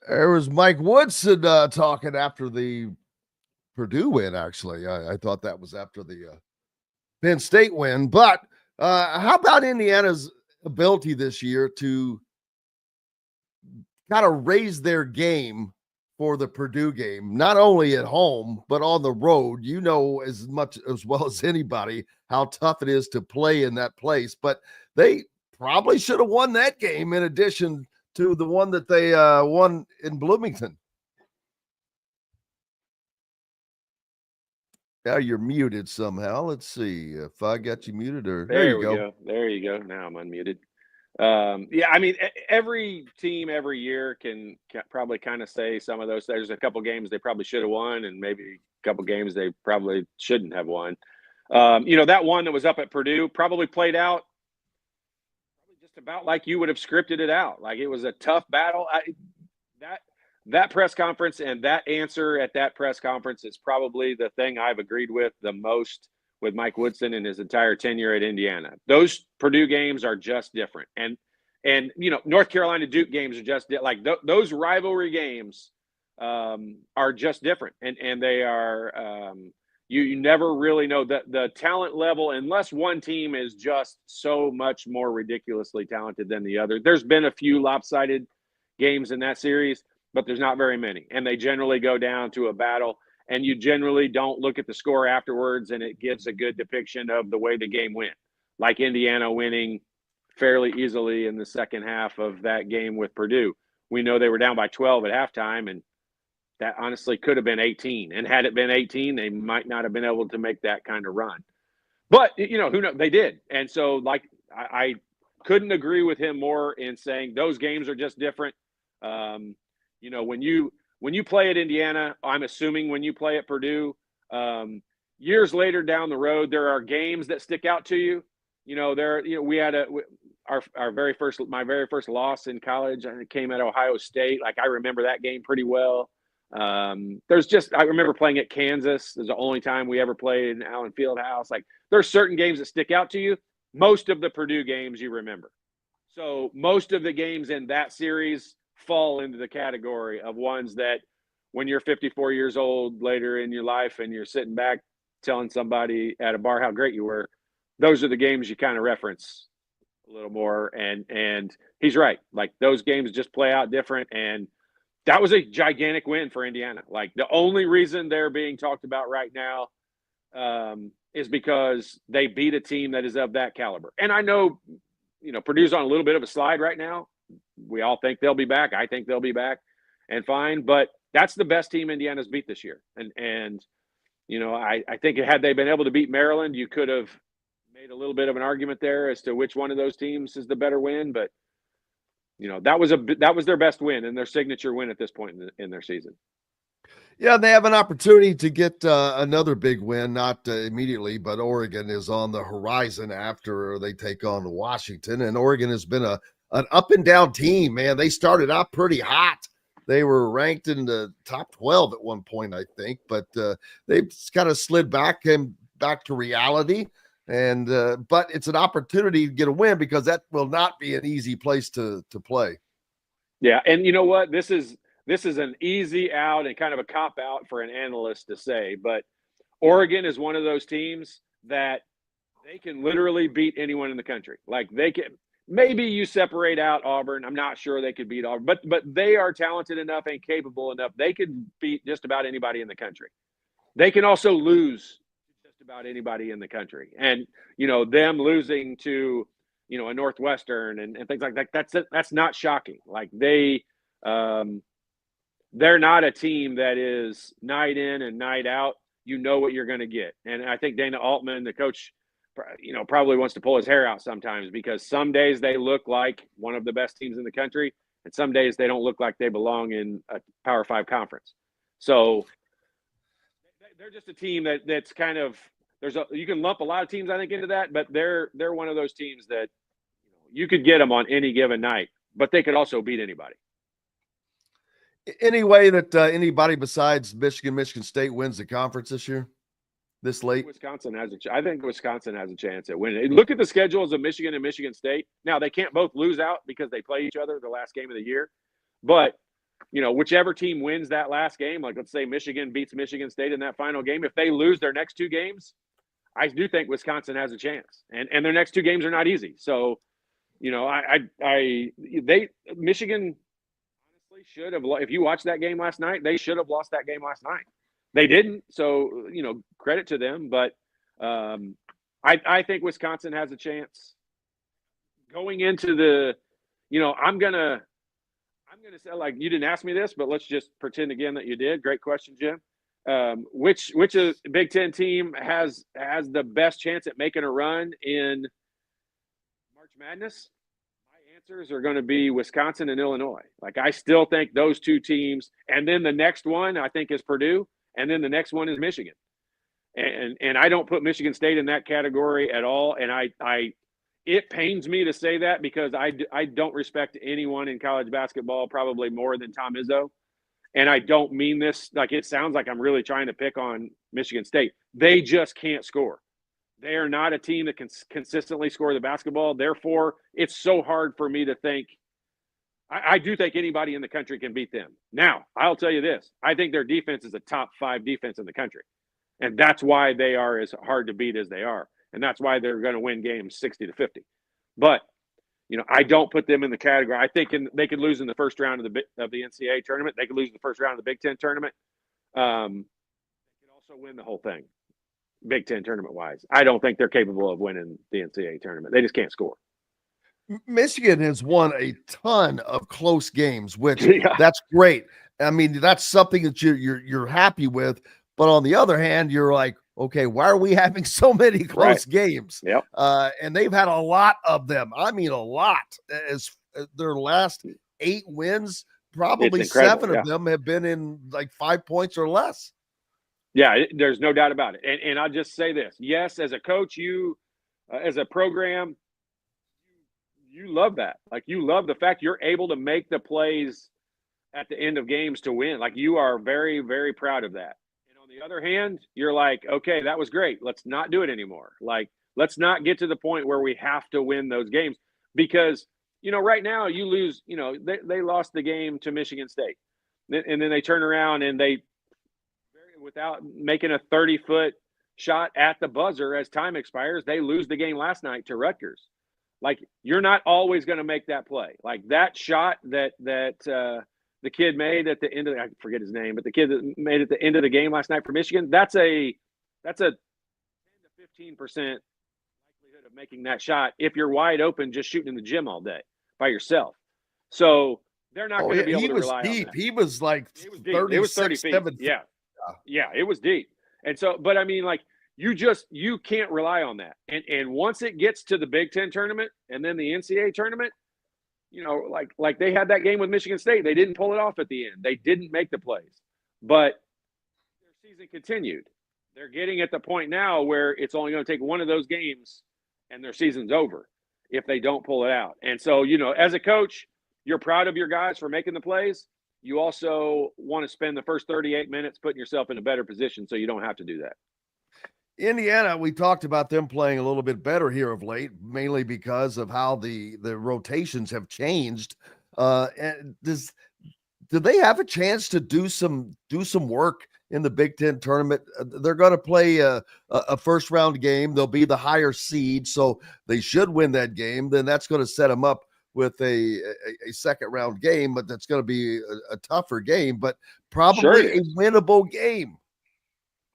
There was Mike Woodson talking after the Purdue win, actually. I thought that was after the Penn State win. But how about Indiana's ability this year to kind of raise their game for the Purdue game, not only at home, but on the road? You know as much as well as anybody how tough it is to play in that place, but they probably should have won that game in addition to the one that they won in Bloomington. Now you're muted somehow. Let's see if I got you muted or there There you we go. go. There you go. Now I'm unmuted. Yeah, I mean, every team every year can probably kind of say some of those. There's a couple games they probably should have won, and maybe a couple games they probably shouldn't have won. That one that was up at Purdue probably played out just about like you would have scripted it out. Like it was a tough battle. That press conference and that answer at that press conference is probably the thing I've agreed with the most with Mike Woodson and his entire tenure at Indiana. Those Purdue games are just different. And North Carolina Duke games are just like those rivalry games are just different. And they are you never really know the talent level unless one team is just so much more ridiculously talented than the other. There's been a few lopsided games in that series, but there's not very many. And they generally go down to a battle. And you generally don't look at the score afterwards, and it gives a good depiction of the way the game went. Like Indiana winning fairly easily in the second half of that game with Purdue. We know they were down by 12 at halftime, and that honestly could have been 18. And had it been 18, they might not have been able to make that kind of run. But, who knows? They did. And so, I couldn't agree with him more in saying those games are just different. When you play at Indiana, I'm assuming when you play at Purdue, years later down the road, there are games that stick out to you. We had my very first loss in college. I came at Ohio State. Like I remember that game pretty well. I remember playing at Kansas. It was the only time we ever played in Allen Fieldhouse. Like there's certain games that stick out to you. Most of the Purdue games you remember. So most of the games in that series fall into the category of ones that when you're 54 years old later in your life and you're sitting back telling somebody at a bar how great you were, those are the games you kind of reference a little more. And he's right. Like those games just play out different. And that was a gigantic win for Indiana. Like the only reason they're being talked about right now is because they beat a team that is of that caliber. And I know, Purdue's on a little bit of a slide right now. We all think they'll be back. I think they'll be back and fine, but that's the best team Indiana's beat this year. And I think had they been able to beat Maryland, you could have made a little bit of an argument there as to which one of those teams is the better win. But, that was their best win and their signature win at this point in their season. Yeah, they have an opportunity to get another big win, not immediately, but Oregon is on the horizon after they take on Washington. And Oregon has been an up and down team, man. They started out pretty hot. They were ranked in the top 12 at one point, I think, but they kind of slid back to reality. And but it's an opportunity to get a win because that will not be an easy place to play. Yeah, and you know what? This is an easy out and kind of a cop out for an analyst to say, but Oregon is one of those teams that they can literally beat anyone in the country. Like they can. Maybe you separate out Auburn. I'm not sure they could beat Auburn, but they are talented enough and capable enough. They could beat just about anybody in the country. They can also lose just about anybody in the country. And, them losing to, a Northwestern and things like that, that's not shocking. Like they're not a team that is night in and night out. You know what you're going to get. And I think Dana Altman, the coach, probably wants to pull his hair out sometimes because some days they look like one of the best teams in the country, and some days they don't look like they belong in a Power 5 conference. So they're just a team that's kind of you can lump a lot of teams I think into that, but they're one of those teams that you could get them on any given night, but they could also beat anybody. Any way that anybody besides Michigan State wins the conference this year? This late? I think Wisconsin has a chance at winning. Look at the schedules of Michigan and Michigan State. Now, they can't both lose out because they play each other the last game of the year. But, whichever team wins that last game, like let's say Michigan beats Michigan State in that final game, if they lose their next two games, I do think Wisconsin has a chance. And their next two games are not easy. So, Michigan honestly should have, if you watched that game last night, they should have lost that game last night. They didn't, so credit to them. But I think Wisconsin has a chance going into the. I'm gonna say, like, you didn't ask me this, but let's just pretend again that you did. Great question, Jim. which Big Ten team has the best chance at making a run in March Madness? My answers are going to be Wisconsin and Illinois. Like, I still think those two teams, and then the next one I think is Purdue, and then the next one is Michigan. And I don't put Michigan State in that category at all. And it pains me to say that because I don't respect anyone in college basketball probably more than Tom Izzo. And I don't mean this like it sounds like I'm really trying to pick on Michigan State. They just can't score. They are not a team that can consistently score the basketball. Therefore, it's so hard for me to think. I do think anybody in the country can beat them. Now, I'll tell you this. I think their defense is a top 5 defense in the country. And that's why they are as hard to beat as they are. And that's why they're going to win games 60-50. But, I don't put them in the category. I think they could lose in the first round of the NCAA tournament. They could lose in the first round of the Big Ten tournament. They could also win the whole thing, Big Ten tournament-wise. I don't think they're capable of winning the NCAA tournament. They just can't score. Michigan has won a ton of close games, which that's great. I mean, that's something that you're happy with. But on the other hand, you're like, okay, why are we having so many close games? Yep. And they've had a lot of them. I mean, a lot. As their last 8 wins, probably 7 of them have been in like 5 points or less. Yeah, there's no doubt about it. And I'll just say this. Yes, as a coach, you as a program, you love that. Like, you love the fact you're able to make the plays at the end of games to win. Like, you are very, very proud of that. On the other hand, you're like, okay, that was great. Let's not do it anymore. Like, let's not get to the point where we have to win those games because, right now you lose, they lost the game to Michigan State. And then they turn around and they, without making a 30-foot shot at the buzzer as time expires, they lose the game last night to Rutgers. Like, you're not always going to make that play. Like, that shot that the kid made at the end of I forget his name, but the kid that made at the end of the game last night for Michigan, that's a 10 to 15% likelihood of making that shot if you're wide open just shooting in the gym all day by yourself. So they're not going to be able to rely deep. on that. He was like 30, it was 30 feet. 7 feet. Yeah, it was deep. And so, but I mean, like, you can't rely on that. And once it gets to the Big Ten tournament and then the NCAA tournament, like they had that game with Michigan State. They didn't pull it off at the end. They didn't make the plays. But their season continued. They're getting at the point now where it's only going to take one of those games and their season's over if they don't pull it out. And so, as a coach, you're proud of your guys for making the plays. You also want to spend the first 38 minutes putting yourself in a better position so you don't have to do that. Indiana, we talked about them playing a little bit better here of late, mainly because of how the rotations have changed. And do they have a chance to do some work in the Big Ten tournament? They're going to play a first round game. They'll be the higher seed, so they should win that game. Then that's going to set them up with a second round game, but that's going to be a tougher game, but probably a winnable game.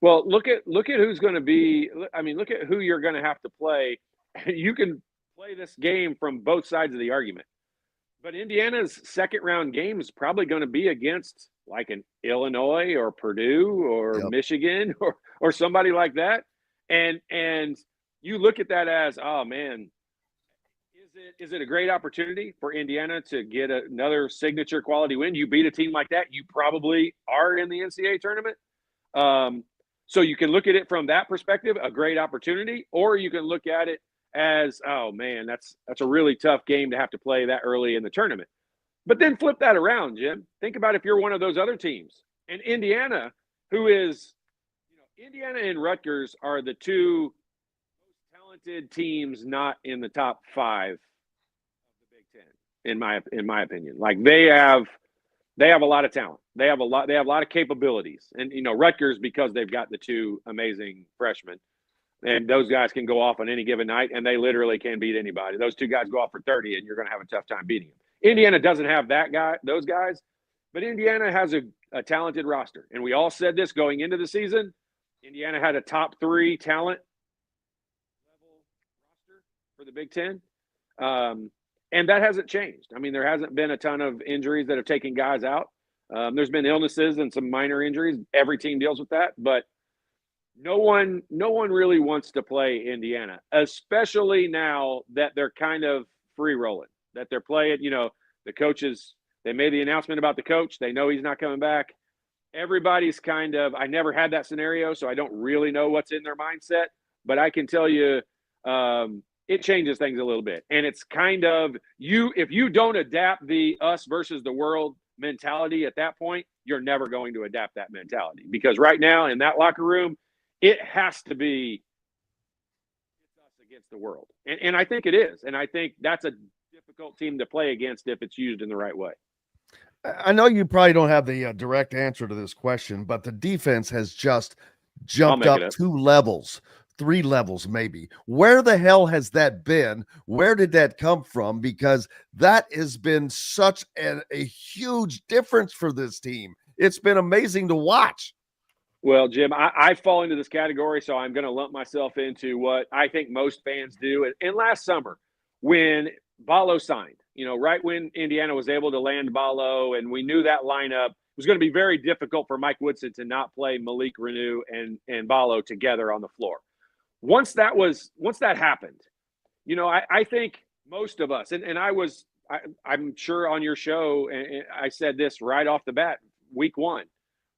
Well, look at who's going to be. I mean, look at who you're going to have to play. You can play this game from both sides of the argument. But Indiana's second round game is probably going to be against like an Illinois or Purdue or Michigan or somebody like that. And you look at that as, oh man, is it a great opportunity for Indiana to get another signature quality win? You beat a team like that, you probably are in the NCAA tournament. So you can look at it from that perspective, a great opportunity, or you can look at it as, oh man, that's a really tough game to have to play that early in the tournament. But then flip that around, Jim. Think about if you're one of those other teams. And Indiana, who is, Indiana and Rutgers are the two most talented teams not in the top 5 of the Big Ten, in my opinion. Like they have a lot of talent. They have a lot of capabilities. And Rutgers, because they've got the 2 amazing freshmen, and those guys can go off on any given night, and they literally can beat anybody. Those 2 guys go off for 30, and you're going to have a tough time beating them. Indiana doesn't have those guys, but Indiana has a talented roster. And we all said this going into the season. Indiana had a top 3 talent level roster for the Big Ten. And that hasn't changed. I mean, there hasn't been a ton of injuries that have taken guys out. There's been illnesses and some minor injuries. Every team deals with that, but no one really wants to play Indiana, especially now that they're kind of free rolling, that they're playing, the coaches, they made the announcement about the coach. They know he's not coming back. Everybody's kind of, I never had that scenario, so I don't really know what's in their mindset, but I can tell you it changes things a little bit. And it's kind of if you don't adapt the us versus the world mentality at that point, you're never going to adapt that mentality, because right now in that locker room, it has to be us against the world. And I think it is. And I think that's a difficult team to play against if it's used in the right way. I know you probably don't have the direct answer to this question, but the defense has just jumped up 2 levels, 3 levels maybe. Where the hell has that been? Where did that come from? Because that has been such a huge difference for this team. It's been amazing to watch. Well, Jim, I fall into this category, so I'm going to lump myself into what I think most fans do. And last summer, when Ballo signed, right when Indiana was able to land Ballo, and we knew that lineup was going to be very difficult for Mike Woodson to not play Malik Renew and Ballo together on the floor. Once that happened, I think most of us, and I'm sure on your show, and I said this right off the bat, week 1,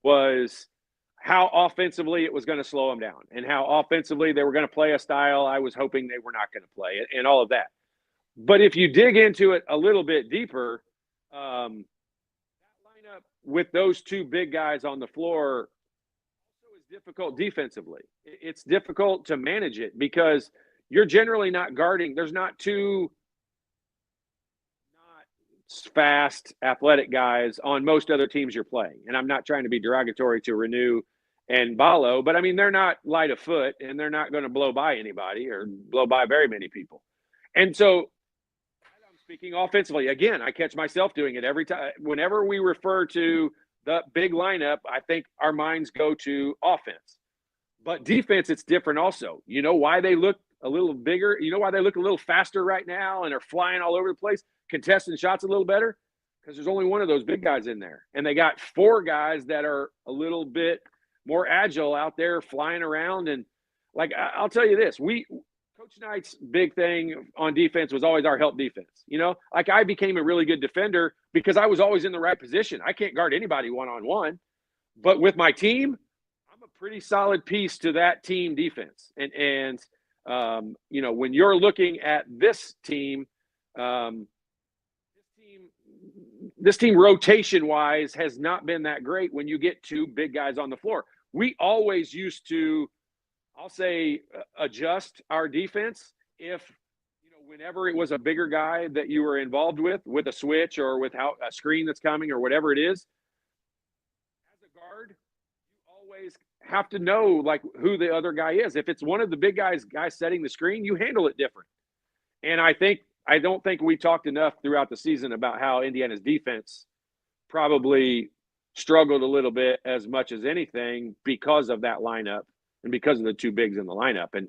was how offensively it was going to slow them down, and how offensively they were going to play a style I was hoping they were not going to play, and all of that. But if you dig into it a little bit deeper, that lineup with those 2 big guys on the floor also is difficult defensively. It's difficult to manage it because you're generally not guarding. There's not 2 not fast, athletic guys on most other teams you're playing. And I'm not trying to be derogatory to Renew and Ballo, but I mean, they're not light of foot, and they're not going to blow by anybody or blow by very many people. And so, speaking offensively, again, I catch myself doing it every time. Whenever we refer to the big lineup, I think our minds go to offense. But defense, it's different also. You know why they look a little bigger? You know why they look a little faster right now and are flying all over the place, contesting shots a little better? Because there's only one of those big guys in there. And they got 4 guys that are a little bit more agile out there flying around. And, like, I'll tell you this, Coach Knight's big thing on defense was always our help defense. Like, I became a really good defender because I was always in the right position. I can't guard anybody one-on-one, but with my team, I'm a pretty solid piece to that team defense. And when you're looking at this team rotation-wise has not been that great when you get 2 big guys on the floor. We always used to, I'll say, adjust our defense if, whenever it was a bigger guy that you were involved with a switch or with a screen that's coming or whatever it is. As a guard, you always have to know, like, who the other guy is. If it's one of the big guys setting the screen, you handle it different. And I don't think we talked enough throughout the season about how Indiana's defense probably struggled a little bit as much as anything because of that lineup. And because of the 2 bigs in the lineup. And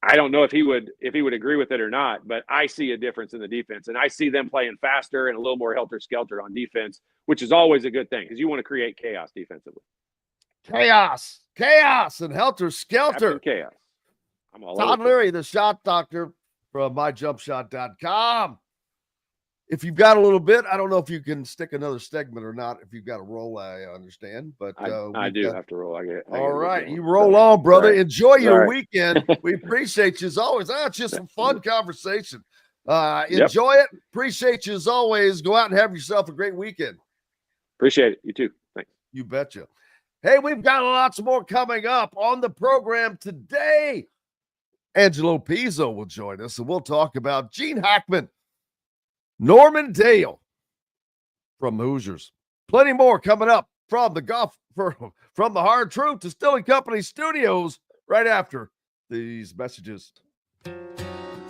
I don't know if he would agree with it or not, but I see a difference in the defense, and I see them playing faster and a little more helter-skelter on defense, which is always a good thing because you want to create chaos defensively. Chaos and helter-skelter. Chaos. I'm all Todd Leary, the shot doctor from myjumpshot.com. If you've got a little bit, I don't know if you can stick another segment or not. If you've got a roll, I understand. But I do have to roll. All right. You roll on, brother. Right. Enjoy your weekend. We appreciate you as always. It's just some fun conversation. Enjoy it. Appreciate you as always. Go out and have yourself a great weekend. Appreciate it. You too. Thanks. You betcha. Hey, we've got lots more coming up on the program today. Angelo Pizzo will join us, and we'll talk about Gene Hackman, Norman Dale from Hoosiers. Plenty more coming up from the Hard Truth Distilling Company studios right after these messages.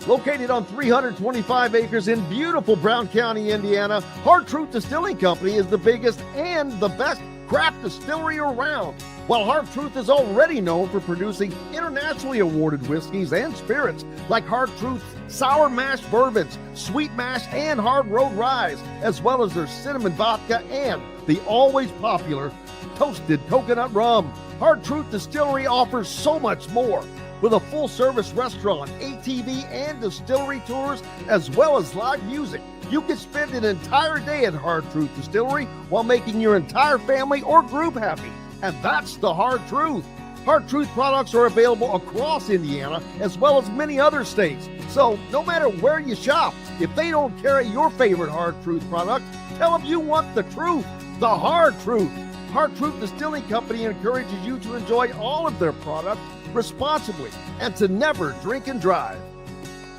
Located on 325 acres in beautiful Brown County, Indiana, Hard Truth Distilling Company is the biggest and the best craft distillery around. While Hard Truth is already known for producing internationally awarded whiskeys and spirits like Hard Truth's sour mash bourbons, sweet mash, and hard road ryes, as well as their cinnamon vodka and the always popular toasted coconut rum. Hard Truth Distillery offers so much more. With a full-service restaurant, ATV, and distillery tours, as well as live music, you can spend an entire day at Hard Truth Distillery while making your entire family or group happy. And that's the Hard Truth. Hard Truth products are available across Indiana as well as many other states. So no matter where you shop, if they don't carry your favorite Hard Truth product, tell them you want the truth, the Hard Truth. Hard Truth Distilling Company encourages you to enjoy all of their products responsibly and to never drink and drive.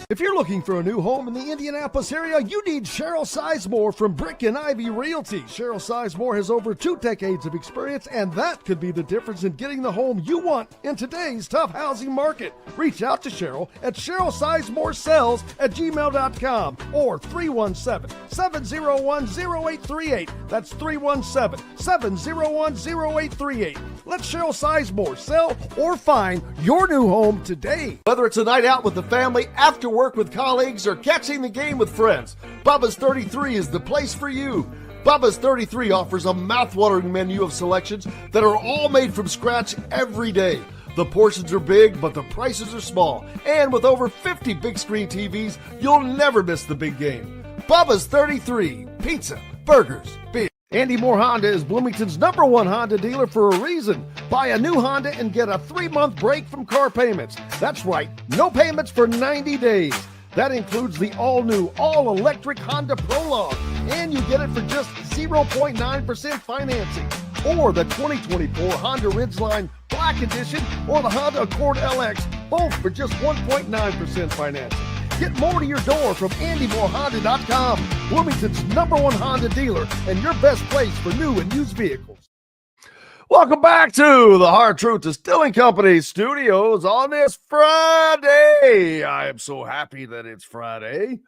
If you're looking for a new home in the Indianapolis area, you need Cheryl Sizemore from Brick and Ivy Realty. Cheryl Sizemore has over 2 decades of experience, and that could be the difference in getting the home you want in today's tough housing market. Reach out to Cheryl at CherylSizemoreSells@gmail.com or 317-701-0838. That's 317-701-0838. Let Cheryl Sizemore sell or find your new home today. Whether it's a night out with the family, after work with colleagues, or catching the game with friends, Bubba's 33 is the place for you. Bubba's 33 offers a mouthwatering menu of selections that are all made from scratch every day. The portions are big, but the prices are small. And with over 50 big screen TVs, you'll never miss the big game. Bubba's 33, pizza, burgers, beer. Andy Moore Honda is Bloomington's #1 Honda dealer for a reason. Buy a new Honda and get a 3-month break from car payments. That's right, no payments for 90 days. That includes the all-new, all-electric Honda Prologue. And you get it for just 0.9% financing. Or the 2024 Honda Ridgeline Black Edition or the Honda Accord LX, both for just 1.9% financing. Get more to your door from AndyMooreHonda.com, Bloomington's #1 Honda dealer and your best place for new and used vehicles. Welcome back to the Hard Truth Distilling Company studios on this Friday. I am so happy that it's Friday,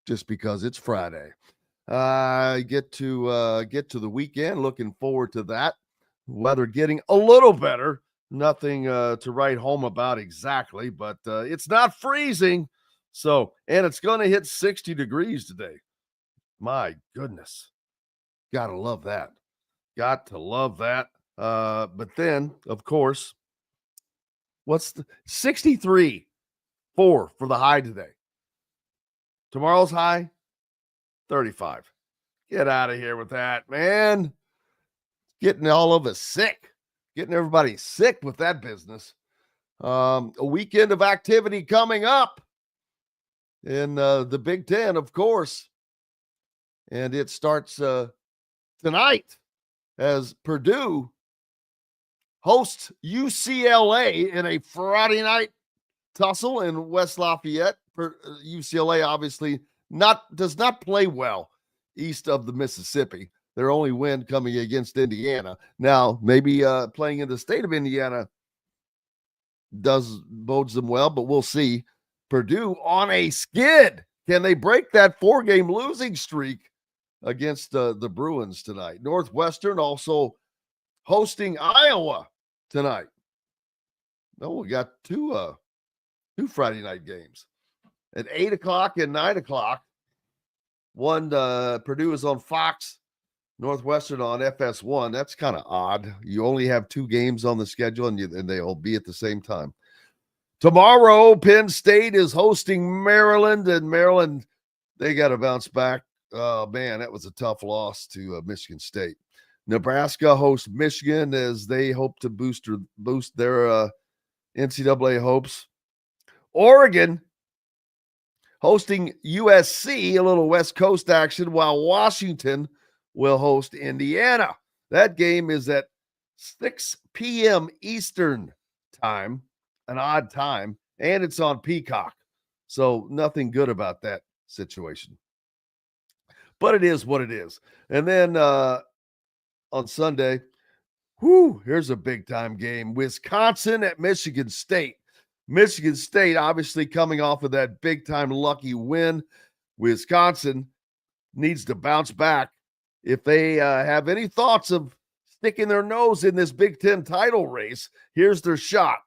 just because it's Friday. Get to the weekend. Looking forward to that. Weather getting a little better. Nothing to write home about exactly, but it's not freezing. So, and it's going to hit 60 degrees today. My goodness. Gotta love that. Got to love that. But then, of course, what's the 63 for the high today? Tomorrow's high, 35. Get out of here with that, man. Getting all of us sick. Getting everybody sick with that business. A weekend of activity coming up in the Big Ten, of course. And it starts tonight as Purdue hosts UCLA in a Friday night tussle in West Lafayette. UCLA obviously does not play well east of the Mississippi. Their only win coming against Indiana. Now, maybe playing in the state of Indiana bodes them well, but we'll see. Purdue on a skid. Can they break that 4-game losing streak against the Bruins tonight? Northwestern also hosting Iowa tonight. No, we got two Friday night games at 8 o'clock and 9 o'clock. One, Purdue is on Fox, Northwestern on FS1. That's kind of odd. You only have 2 games on the schedule, and they'll be at the same time. Tomorrow, Penn State is hosting Maryland, and Maryland, they got to bounce back. Oh, man, that was a tough loss to Michigan State. Nebraska hosts Michigan as they hope to boost their NCAA hopes. Oregon hosting USC, a little West Coast action, while Washington will host Indiana. That game is at 6 p.m. Eastern time, an odd time, and it's on Peacock. So nothing good about that situation. But it is what it is. And then on Sunday, here's a big-time game. Wisconsin at Michigan State. Michigan State obviously coming off of that big-time lucky win. Wisconsin needs to bounce back. If they have any thoughts of sticking their nose in this Big Ten title race, here's their shot.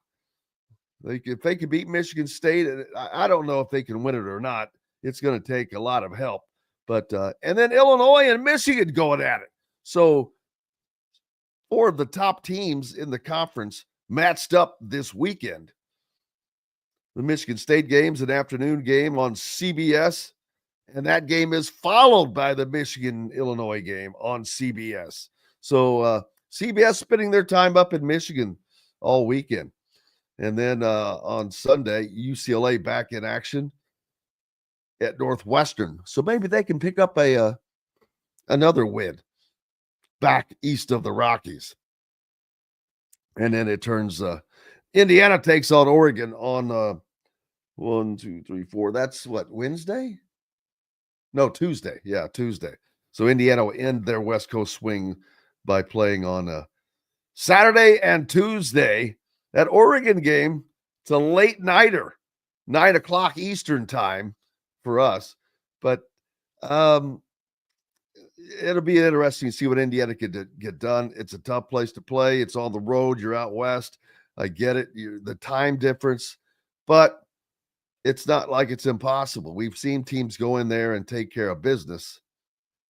If they can beat Michigan State, I don't know if they can win it or not. It's going to take a lot of help. But and then Illinois and Michigan going at it. So 4 of the top teams in the conference matched up this weekend. The Michigan State game's an afternoon game on CBS, and that game is followed by the Michigan-Illinois game on CBS. So CBS spending their time up in Michigan all weekend. And then on Sunday, UCLA back in action at Northwestern. So maybe they can pick up another win back east of the Rockies. And then it turns Indiana takes on Oregon on 1, 2, 3, 4. That's what, Wednesday? No, Tuesday. Yeah, Tuesday. So Indiana will end their West Coast swing by playing on Saturday and Tuesday. That Oregon game, it's a late nighter, 9 o'clock Eastern time for us. But it'll be interesting to see what Indiana can get done. It's a tough place to play. It's on the road. You're out west. I get it. The time difference. But it's not like it's impossible. We've seen teams go in there and take care of business.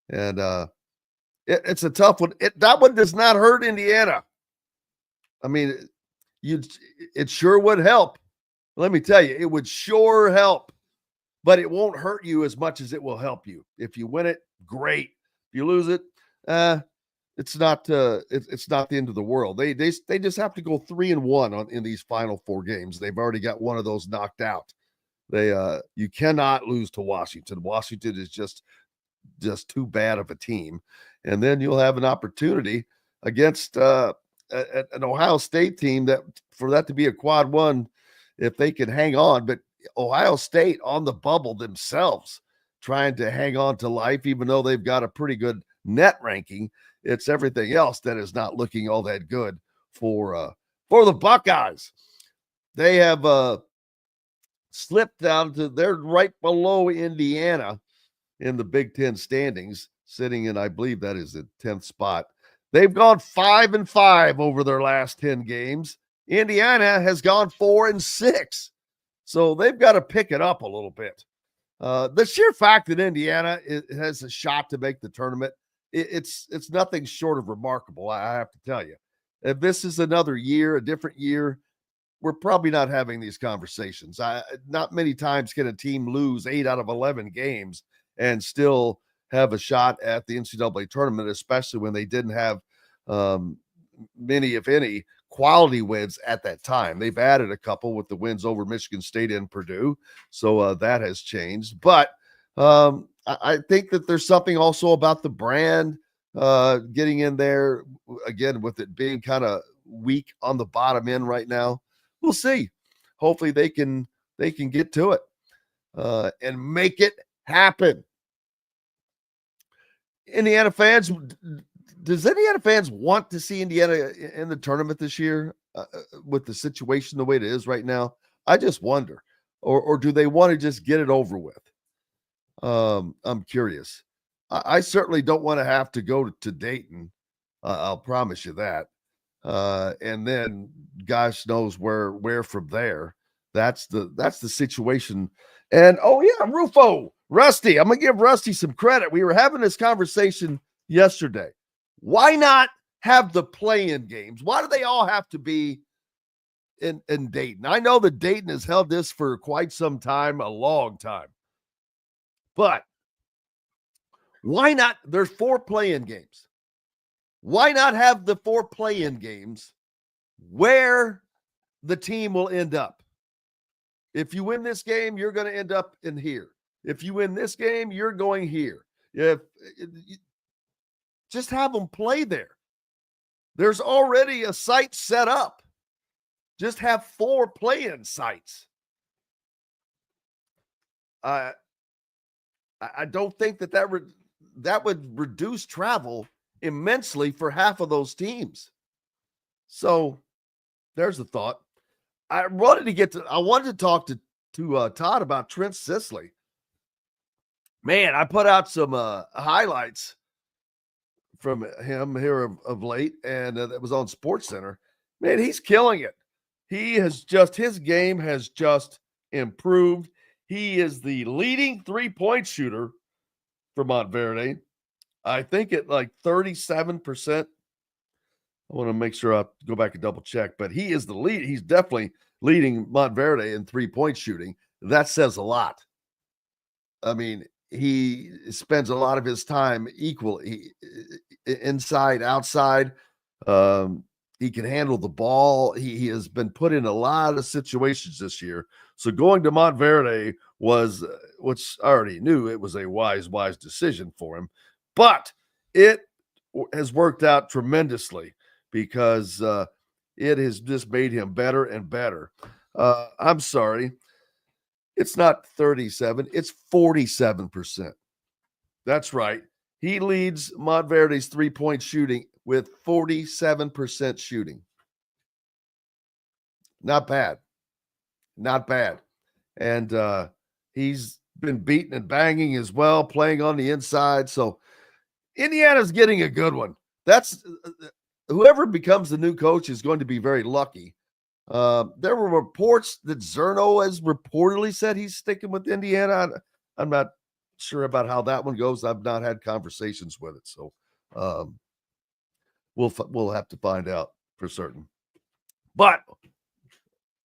And it's a tough one. That one does not hurt Indiana. I mean, it sure would help. Let me tell you, it would sure help. But it won't hurt you as much as it will help you. If you win it, great. If you lose it, it's not the end of the world. They just have to go 3-1 in these final 4 games. They've already got one of those knocked out. You cannot lose to Washington. Washington is just too bad of a team. And then you'll have an opportunity against an Ohio State team that for that to be a quad 1 if they can hang on. But Ohio State on the bubble themselves, trying to hang on to life, even though they've got a pretty good net ranking. It's everything else that is not looking all that good for the Buckeyes. They have slipped down to they're right below Indiana in the Big Ten standings, sitting in, I believe that is the 10th spot. They've gone 5-5 over their last 10 games. Indiana has gone 4-6. So they've got to pick it up a little bit. The sheer fact that Indiana has a shot to make the tournament, it's nothing short of remarkable, I have to tell you. If this is another year, a different year, we're probably not having these conversations. Not many times can a team lose 8 out of 11 games and still have a shot at the NCAA tournament, especially when they didn't have many, if any, quality wins at that time. They've added a couple with the wins over Michigan State and Purdue, so that has changed. But I think that there's something also about the brand getting in there, again, with it being kind of weak on the bottom end right now. We'll see. Hopefully they can get to it and make it happen. Indiana fans, does Indiana fans want to see Indiana in the tournament this year with the situation the way it is right now? I just wonder. Or do they want to just get it over with? I'm curious. I certainly don't want to have to go to Dayton. I'll promise you that. And then gosh knows where from there. That's the situation. And oh yeah, Rufo, Rusty. I'm gonna give Rusty some credit. We were having this conversation yesterday. Why not have the play-in games? Why do they all have to be in Dayton? I know that Dayton has held this for quite some time, a long time. But why not? There's 4 play-in games. Why not have the 4 play-in games where the team will end up? If you win this game, you're going to end up in here. If you win this game, you're going here. Just have them play there. There's already a site set up. Just have 4 play-in sites. I don't think that would reduce travel immensely for half of those teams. So there's the thought. I wanted to talk to Todd about Trent Sisley. Man, I put out some highlights from him here of late, and that was on SportsCenter. Man, he's killing it. His game has just improved. He is the leading 3-point shooter for Montverde. I think at like 37%. I want to make sure I go back and double check, but he is the lead. He's definitely leading Montverde in 3-point shooting. That says a lot. I mean, he spends a lot of his time equally inside, outside. He can handle the ball. He has been put in a lot of situations this year. So going to Montverde was, which I already knew it was a wise decision for him, but it has worked out tremendously because it has just made him better and better. I'm sorry. It's not 37, it's 47%. That's right. He leads Montverde's 3-point shooting with 47% shooting. Not bad. Not bad. And he's been beating and banging as well, playing on the inside. So Indiana's getting a good one. That's whoever becomes the new coach is going to be very lucky. There were reports that Zerno has reportedly said he's sticking with Indiana. I'm not sure about how that one goes. I've not had conversations with it, so we'll have to find out for certain. But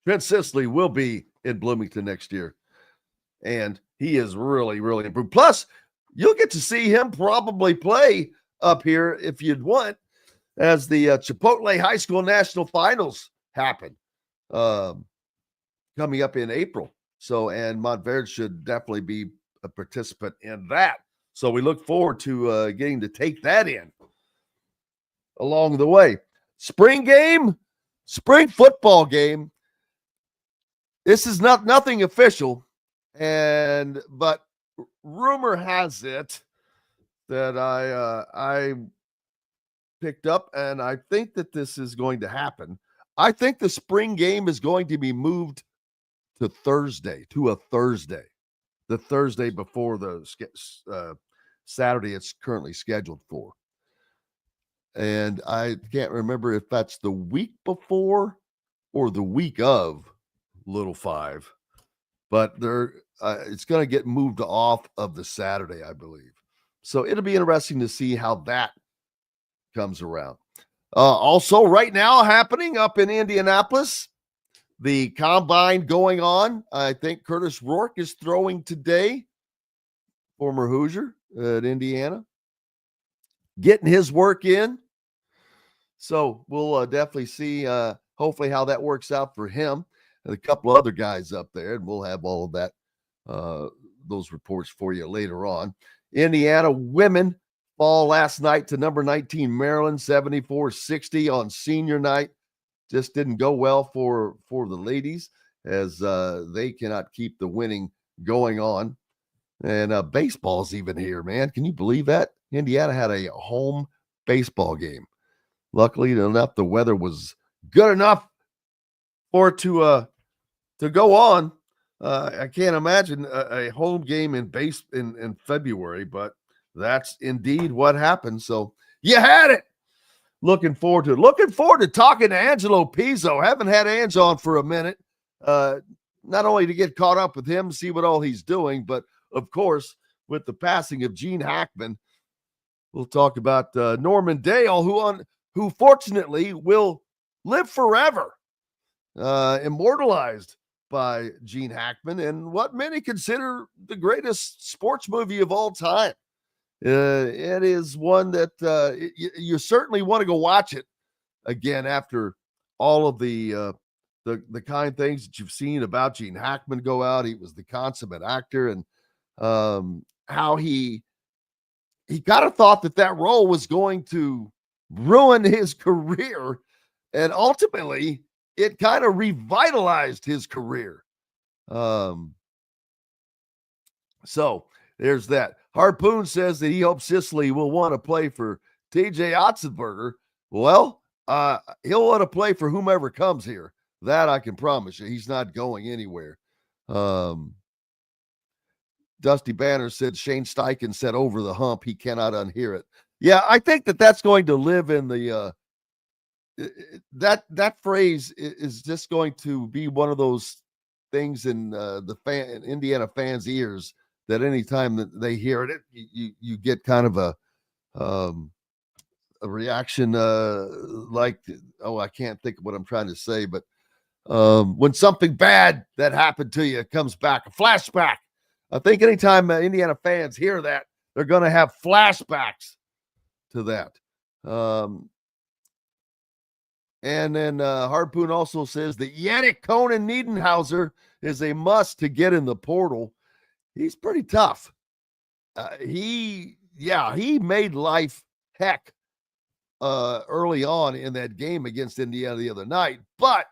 Trent Sisley will be in Bloomington next year, and he is really, really improved. Plus, you'll get to see him probably play up here if you'd want, as the Chipotle High School National Finals happen. Coming up in April. So, and Montverde should definitely be a participant in that. So we look forward to getting to take that in along the way. Spring football game. This is nothing official, but rumor has it that I picked up, and I think that this is going to happen. I think the spring game is going to be moved to a Thursday, the Thursday before the Saturday it's currently scheduled for. And I can't remember if that's the week before or the week of Little Five, but it's going to get moved off of the Saturday, I believe. So it'll be interesting to see how that comes around. Also, right now happening up in Indianapolis, the combine going on. I think Curtis Rourke is throwing today, former Hoosier at Indiana, getting his work in. So we'll definitely see, hopefully, how that works out for him and a couple other guys up there, and we'll have all of that, those reports for you later on. Indiana women fall last night to number 19 Maryland, 74-60 on senior night. Just didn't go well for the ladies, as they cannot keep the winning going on. And baseball's even here, man. Can you believe that? Indiana had a home baseball game. Luckily enough, the weather was good enough for it to go on. I can't imagine a home game in February, but that's indeed what happened. So you had it. Looking forward to it. Looking forward to talking to Angelo Pizzo. Haven't had Ange on for a minute. Not only to get caught up with him, see what all he's doing, but of course, with the passing of Gene Hackman, we'll talk about Norman Dale, who fortunately will live forever, immortalized by Gene Hackman, and what many consider the greatest sports movie of all time. It is one that you certainly want to go watch it again after all of the kind things that you've seen about Gene Hackman go out. He was the consummate actor, and how he kind of thought that role was going to ruin his career, and ultimately it kind of revitalized his career. So there's that. Harpoon says that he hopes Sisley will want to play for TJ Otzenberger. Well, he'll want to play for whomever comes here. That I can promise you. He's not going anywhere. Dusty Banner said Shane Steichen said over the hump. He cannot unhear it. Yeah, I think that's going to live in the that phrase is just going to be one of those things in Indiana fans' ears that anytime that they hear it, you get kind of a reaction like, oh, I can't think of what I'm trying to say, but when something bad that happened to you comes back, a flashback. I think anytime Indiana fans hear that, they're going to have flashbacks to that. And then Harpoon also says that Yannick Conan Niedenhauser is a must to get in the portal. He's pretty tough. He made life heck early on in that game against Indiana the other night. But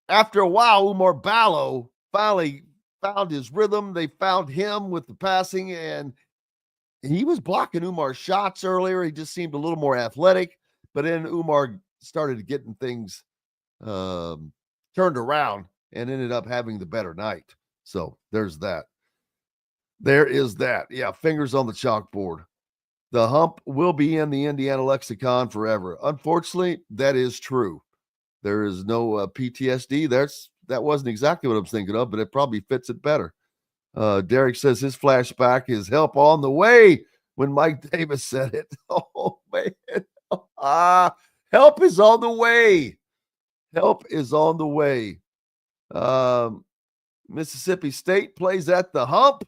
after a while, Umar Ballo finally found his rhythm. They found him with the passing, and he was blocking Umar's shots earlier. He just seemed a little more athletic. But then Umar started getting things turned around and ended up having the better night. So there's that. There is that. Yeah, fingers on the chalkboard. The hump will be in the Indiana lexicon forever. Unfortunately, that is true. There is no PTSD. That wasn't exactly what I was thinking of, but it probably fits it better. Derek says his flashback is help on the way when Mike Davis said it. Oh, man. Help is on the way. Help is on the way. Mississippi State plays at the hump.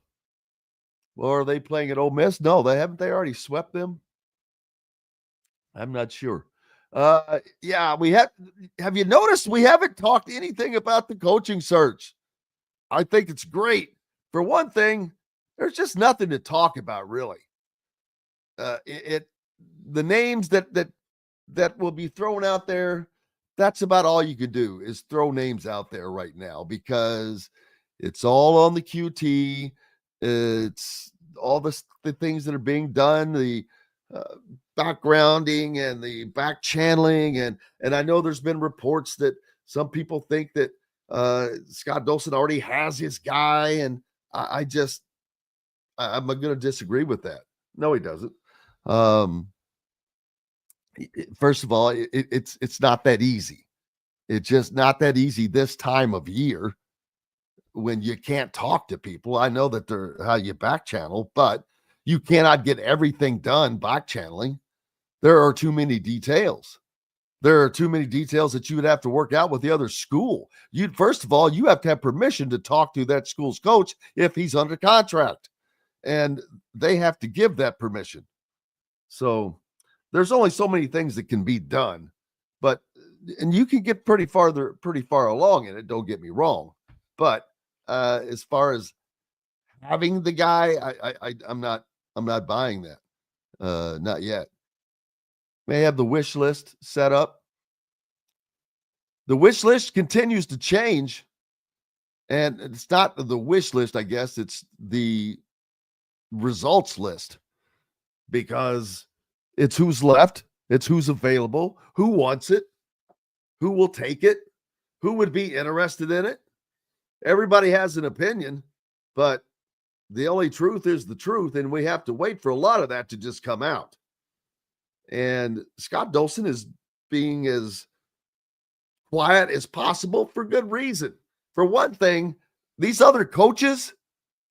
Or are they playing at Ole Miss? No, haven't they already swept them? I'm not sure. Yeah, have you noticed we haven't talked anything about the coaching search? I think it's great. For one thing, there's just nothing to talk about, really. The names that will be thrown out there, that's about all you could do is throw names out there right now because it's all on the QT. It's all the things that are being done, the backgrounding and the back channeling. And I know there's been reports that some people think that Scott Dolson already has his guy. And I'm going to disagree with that. No, he doesn't. First of all, it's not that easy. It's just not that easy this time of year when you can't talk to people. I know that they're how you back channel, but you cannot get everything done back channeling. There are too many details. There are too many details that you would have to work out with the other school. First of all, you have to have permission to talk to that school's coach if he's under contract, and they have to give that permission. So there's only so many things that can be done, and you can get pretty far along in it. Don't get me wrong, but as far as having the guy, I'm not buying that. Not yet. May have the wish list set up. The wish list continues to change, and it's not the wish list, I guess. It's the results list because it's who's left. It's who's available, who wants it, who will take it, who would be interested in it. Everybody has an opinion, but the only truth is the truth, and we have to wait for a lot of that to just come out. And Scott Dolson is being as quiet as possible for good reason. For one thing, these other coaches,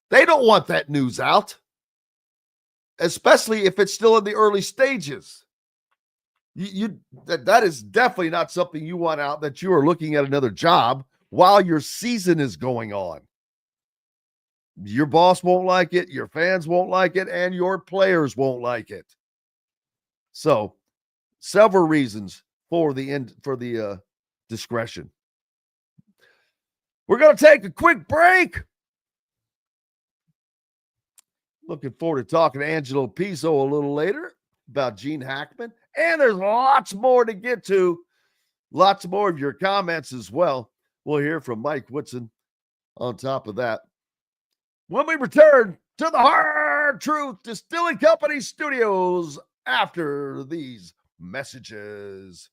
they don't want that news out, especially if it's still in the early stages. That is definitely not something you want out, that you are looking at another job while your season is going on. Your boss won't like it, your fans won't like it, and your players won't like it. So, several reasons for the discretion. We're going to take a quick break. Looking forward to talking to Angelo Pizzo a little later about Gene Hackman. And there's lots more to get to. Lots more of your comments as well. We'll hear from Mike Whitson on top of that. When we return to the Hard Truth Distilling Company studios after these messages.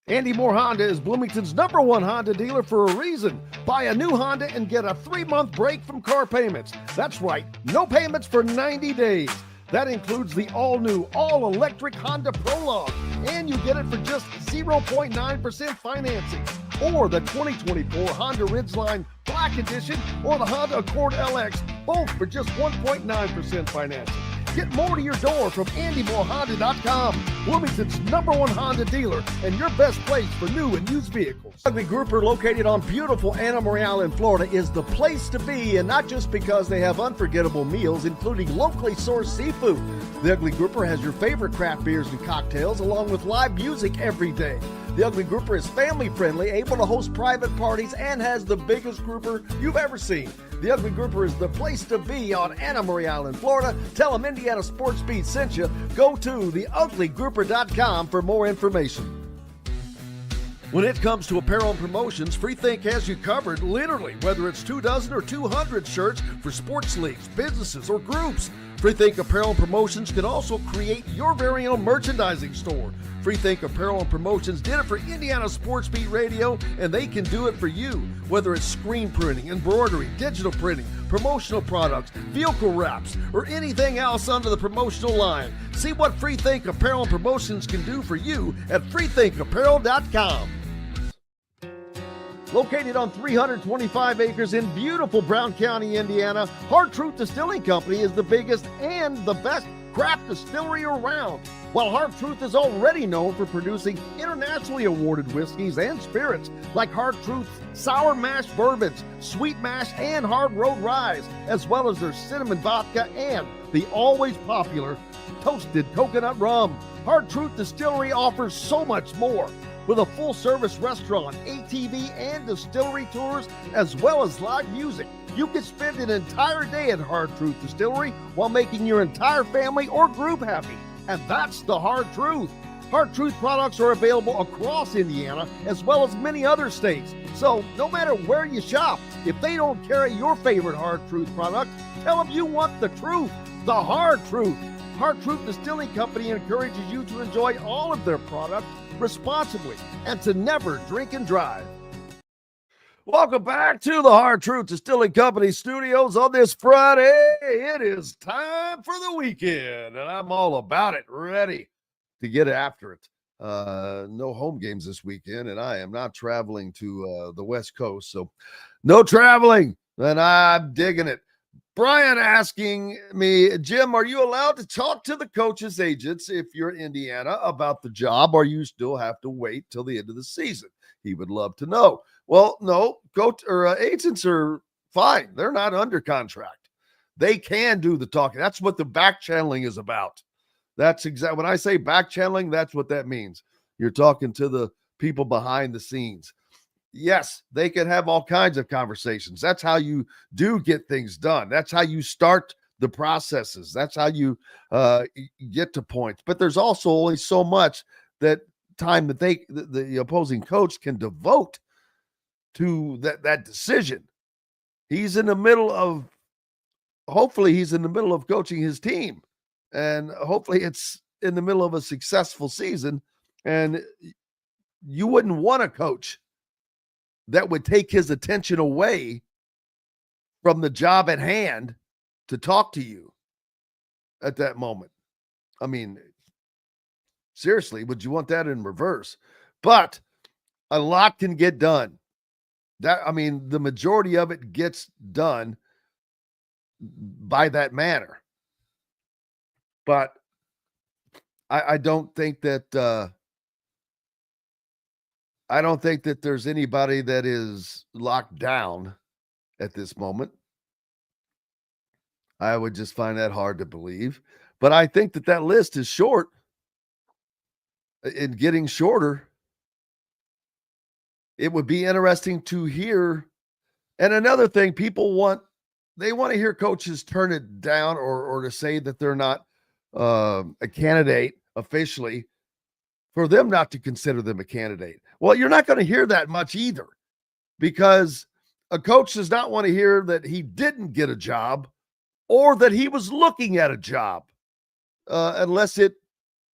Andy Moore Honda is Bloomington's #1 Honda dealer for a reason. Buy a new Honda and get a 3-month break from car payments. That's right, no payments for 90 days. That includes the all-new, all-electric Honda Prologue, and you get it for just 0.9% financing. or the 2024 Honda Ridgeline Black Edition or the Honda Accord LX, both for just 1.9% financing. Get more to your door from AndyMooreHonda.com, Bloomington's #1 Honda dealer and your best place for new and used vehicles. Ugly Grouper, located on beautiful Anna Maria in Florida, is the place to be, and not just because they have unforgettable meals, including locally sourced seafood. The Ugly Grouper has your favorite craft beers and cocktails, along with live music every day. The Ugly Grouper is family-friendly, able to host private parties, and has the biggest grouper you've ever seen. The Ugly Grouper is the place to be on Anna Maria Island, Florida. Tell them Indiana Sports Beat sent you. Go to theuglygrouper.com for more information. When it comes to apparel and promotions, Freethink has you covered, literally, whether it's 24 or 200 shirts for sports leagues, businesses, or groups. Freethink Apparel and Promotions can also create your very own merchandising store. Freethink Apparel and Promotions did it for Indiana Sports Beat Radio, and they can do it for you. Whether it's screen printing, embroidery, digital printing, promotional products, vehicle wraps, or anything else under the promotional line. See what Freethink Apparel and Promotions can do for you at freethinkapparel.com. Located on 325 acres in beautiful Brown County, Indiana, Hard Truth Distilling Company is the biggest and the best craft distillery around. While Hard Truth is already known for producing internationally awarded whiskeys and spirits like Hard Truth's sour mash bourbons, sweet mash, and hard road ryes, as well as their cinnamon vodka and the always popular toasted coconut rum. Hard Truth Distillery offers so much more. With a full-service restaurant, ATV, and distillery tours, as well as live music, you can spend an entire day at Hard Truth Distillery while making your entire family or group happy. And that's the Hard Truth. Hard Truth products are available across Indiana, as well as many other states. So no matter where you shop, if they don't carry your favorite Hard Truth product, tell them you want the truth, the Hard Truth. Hard Truth Distilling Company encourages you to enjoy all of their products responsibly and to never drink and drive. Welcome back to the Hard Truth Distilling Company studios on this Friday. It is time for the weekend, and I'm all about it, ready to get after it. No home games this weekend, and I am not traveling to the West Coast, so no traveling, and I'm digging it. Brian asking me, Jim, are you allowed to talk to the coaches' agents if you're Indiana about the job, or you still have to wait till the end of the season? He would love to know. Well, no, agents are fine. They're not under contract. They can do the talking. That's what the back channeling is about. That's exactly when I say back channeling, that's what that means. You're talking to the people behind the scenes. Yes, they can have all kinds of conversations. That's how you do get things done. That's how you start the processes. That's how you get to points. But there's also only so much that time that the opposing coach can devote to that decision. He's in the middle of, hopefully he's in the middle of coaching his team, and hopefully it's in the middle of a successful season. And you wouldn't want a coach that would take his attention away from the job at hand to talk to you at that moment. I mean, seriously, would you want that in reverse? But a lot can get done. The majority of it gets done by that manner. But I don't think that there's anybody that is locked down at this moment. I would just find that hard to believe. But I think that list is short and getting shorter. It would be interesting to hear. And another thing, they want to hear coaches turn it down or to say that they're not a candidate officially, for them not to consider them a candidate. Well, you're not going to hear that much either, because a coach does not want to hear that he didn't get a job or that he was looking at a job unless it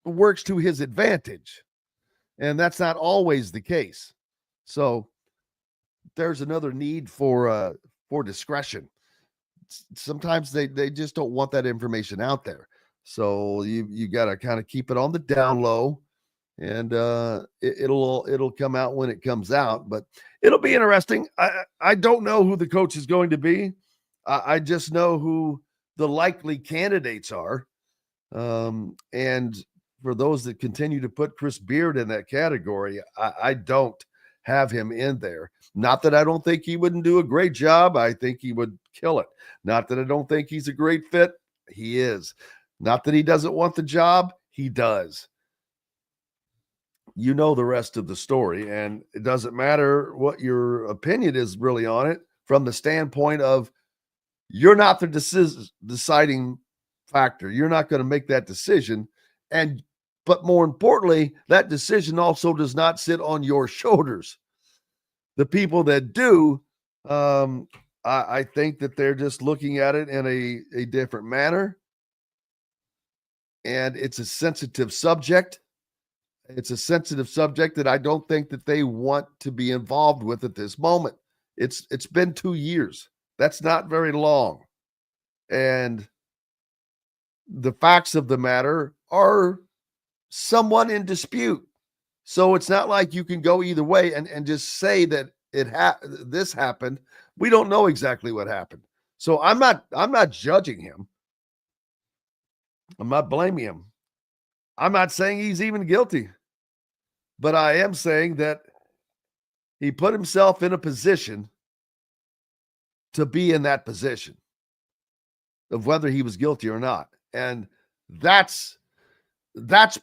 works to his advantage. And that's not always the case. So there's another need for discretion. Sometimes they just don't want that information out there. So you got to kind of keep it on the down low and it'll come out when it comes out. But it'll be interesting. I don't know who the coach is going to be. I just know who the likely candidates are. And for those that continue to put Chris Beard in that category, I don't have him in there. Not that I don't think he wouldn't do a great job. I think he would kill it. Not that I don't think he's a great fit. He is. Not that he doesn't want the job. He does. You know the rest of the story, and it doesn't matter what your opinion is really on it from the standpoint of you're not the deciding factor. You're not going to make that decision. But more importantly, that decision also does not sit on your shoulders. The people that do, I think that they're just looking at it in a different manner. And it's a sensitive subject. It's a sensitive subject that I don't think that they want to be involved with at this moment. It's been 2 years. That's not very long. And the facts of the matter are somewhat in dispute. So it's not like you can go either way and just say that this happened. We don't know exactly what happened. So I'm not judging him. I'm not blaming him. I'm not saying he's even guilty. But I am saying that he put himself in a position to be in that position of whether he was guilty or not. And that's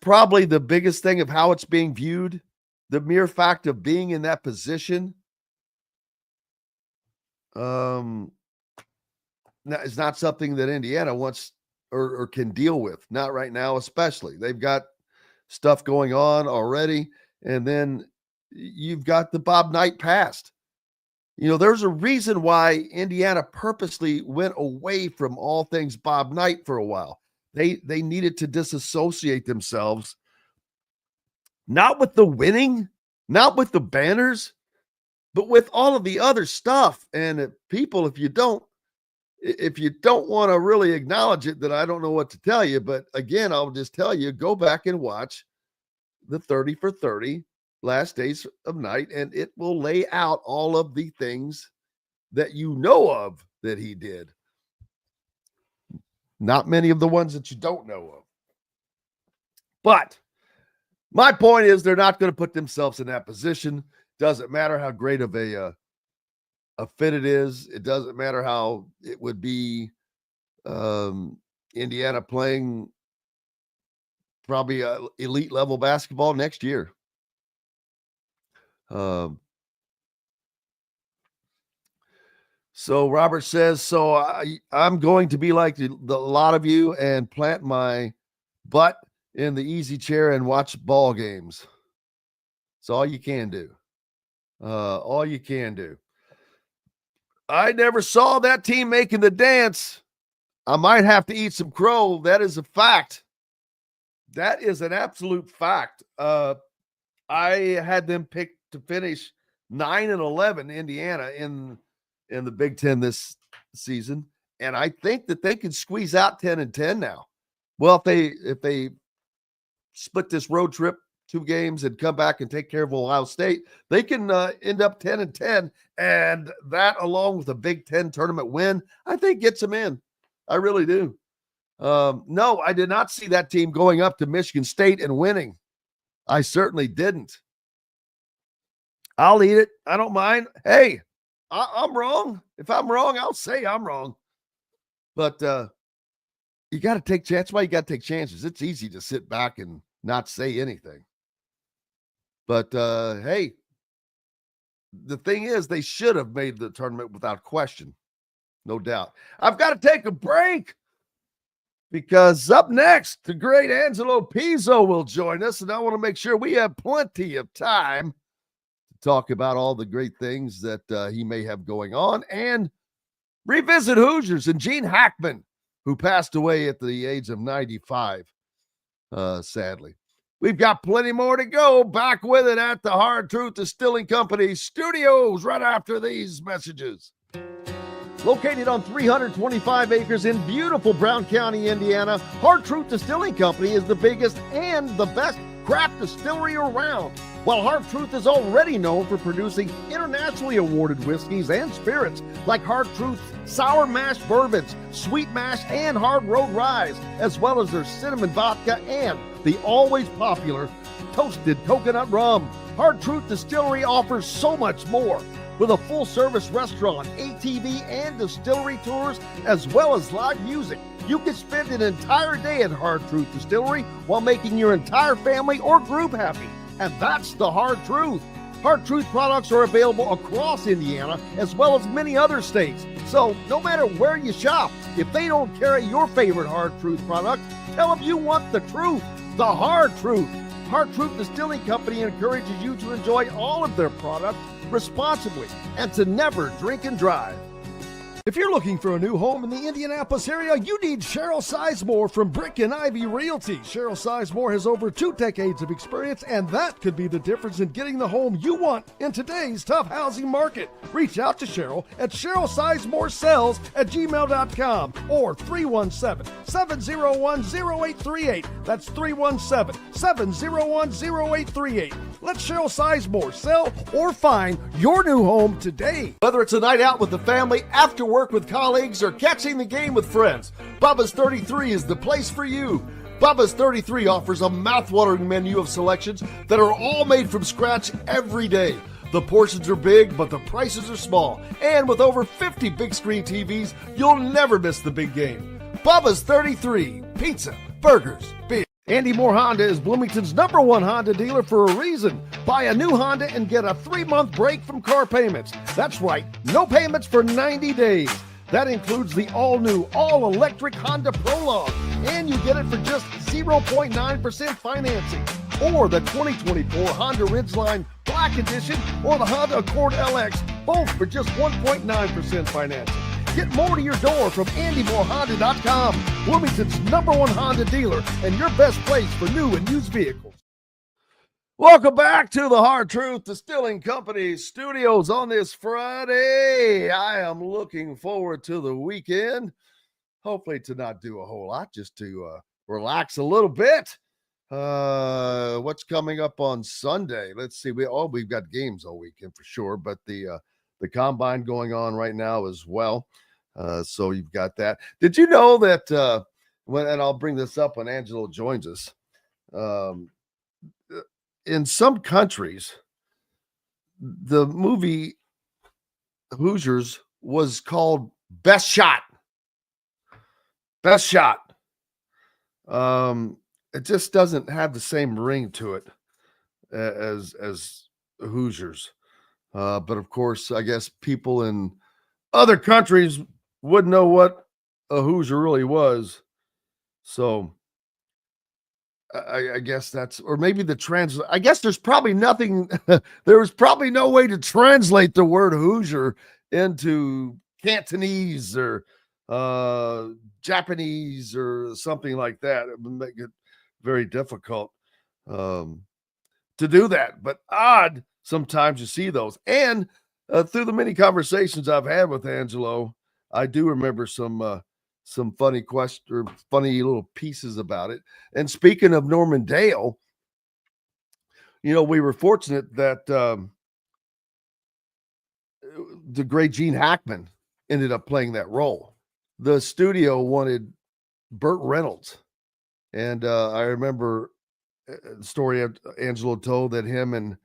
probably the biggest thing of how it's being viewed. The mere fact of being in that position is not something that Indiana wants or can deal with. Not right now, especially. They've got stuff going on already. And then you've got the Bob Knight past. You know, there's a reason why Indiana purposely went away from all things Bob Knight for a while. They needed to disassociate themselves, not with the winning, not with the banners, but with all of the other stuff. And people, if you don't want to really acknowledge it, then I don't know what to tell you. But again, I'll just tell you, go back and watch the 30 for 30 last days of night, and it will lay out all of the things that you know of that he did. Not many of the ones that you don't know of. But my point is they're not going to put themselves in that position. Doesn't matter how great of a fit it is. It doesn't matter how it would be Indiana playing probably elite level basketball next year. So Robert says, so I'm going to be like a lot of you and plant my butt in the easy chair and watch ball games. It's all you can do. All you can do. I never saw that team making the dance. I might have to eat some crow. That is a fact. That is an absolute fact. I had them picked to finish 9-11 Indiana in the Big Ten this season, and I think that they can squeeze out 10-10 now. Well, if they split this road trip 2 games and come back and take care of Ohio State, they can end up 10-10, and that, along with a Big Ten tournament win, I think gets them in. I really do. No, I did not see that team going up to Michigan State and winning. I certainly didn't. I'll eat it. I don't mind. Hey, I'm wrong. If I'm wrong, I'll say I'm wrong. But you got to take chances. That's why you got to take chances. It's easy to sit back and not say anything. But hey, the thing is, they should have made the tournament without question. No doubt. I've got to take a break because up next, the great Angelo Pizzo will join us. And I want to make sure we have plenty of time talk about all the great things that he may have going on and revisit Hoosiers and Gene Hackman, who passed away at the age of 95, sadly. We've got plenty more to go. Back with it at the Hard Truth Distilling Company studios right after these messages. Located on 325 acres in beautiful Brown County, Indiana, Hard Truth Distilling Company is the biggest and the best craft distillery around. While Hard Truth is already known for producing internationally awarded whiskeys and spirits like Hard Truth's sour mash bourbons, sweet mash, and hard road ryes, as well as their cinnamon vodka and the always popular toasted coconut rum. Hard Truth Distillery offers so much more. With a full-service restaurant, ATV, and distillery tours, as well as live music, you can spend an entire day at Hard Truth Distillery while making your entire family or group happy. And that's the Hard Truth. Hard Truth products are available across Indiana as well as many other states. So no matter where you shop, if they don't carry your favorite Hard Truth product, tell them you want the truth, the Hard Truth. Hard Truth Distilling Company encourages you to enjoy all of their products responsibly and to never drink and drive. If you're looking for a new home in the Indianapolis area, you need Cheryl Sizemore from Brick and Ivy Realty. Cheryl Sizemore has over 2 decades of experience, and that could be the difference in getting the home you want in today's tough housing market. Reach out to Cheryl at CherylSizemore@gmail.com or 317-701-0838. That's 317-701-0838. Let Cheryl Sizemore sell or find your new home today. Whether it's a night out with the family, after work with colleagues, or catching the game with friends, Bubba's 33 is the place for you. Bubba's 33 offers a mouthwatering menu of selections that are all made from scratch every day. The portions are big, but the prices are small. And with over 50 big screen TVs, you'll never miss the big game. Bubba's 33, pizza, burgers, beer. Andy Moore Honda is Bloomington's #1 Honda dealer for a reason. Buy a new Honda and get a 3-month break from car payments. That's right, no payments for 90 days. That includes the all-new, all-electric Honda Prologue, and you get it for just 0.9% financing. Or the 2024 Honda Ridgeline Black Edition or the Honda Accord LX, both for just 1.9% financing. Get more to your door from AndyMooreHonda.com, Bloomington's #1 Honda dealer and your best place for new and used vehicles. Welcome back to the Hard Truth Distilling Company studios on this Friday. I am looking forward to the weekend. Hopefully to not do a whole lot, just to relax a little bit. What's coming up on Sunday? Let's see. We've got games all weekend for sure, but the combine going on right now as well. So you've got that. Did you know that and I'll bring this up when Angelo joins us. In some countries, the movie Hoosiers was called Best Shot. Best Shot. It just doesn't have the same ring to it as Hoosiers. But of course, I guess people in other countries wouldn't know what a Hoosier really was. So I guess that's, or maybe I guess there's probably nothing, there was probably no way to translate the word Hoosier into Cantonese or Japanese or something like that. It would make it very difficult to do that, but odd sometimes you see those. And through the many conversations I've had with Angelo, I do remember some funny or funny little pieces about it. And speaking of Norman Dale, we were fortunate that the great Gene Hackman ended up playing that role. The studio wanted Burt Reynolds. And I remember the story Angelo told that him and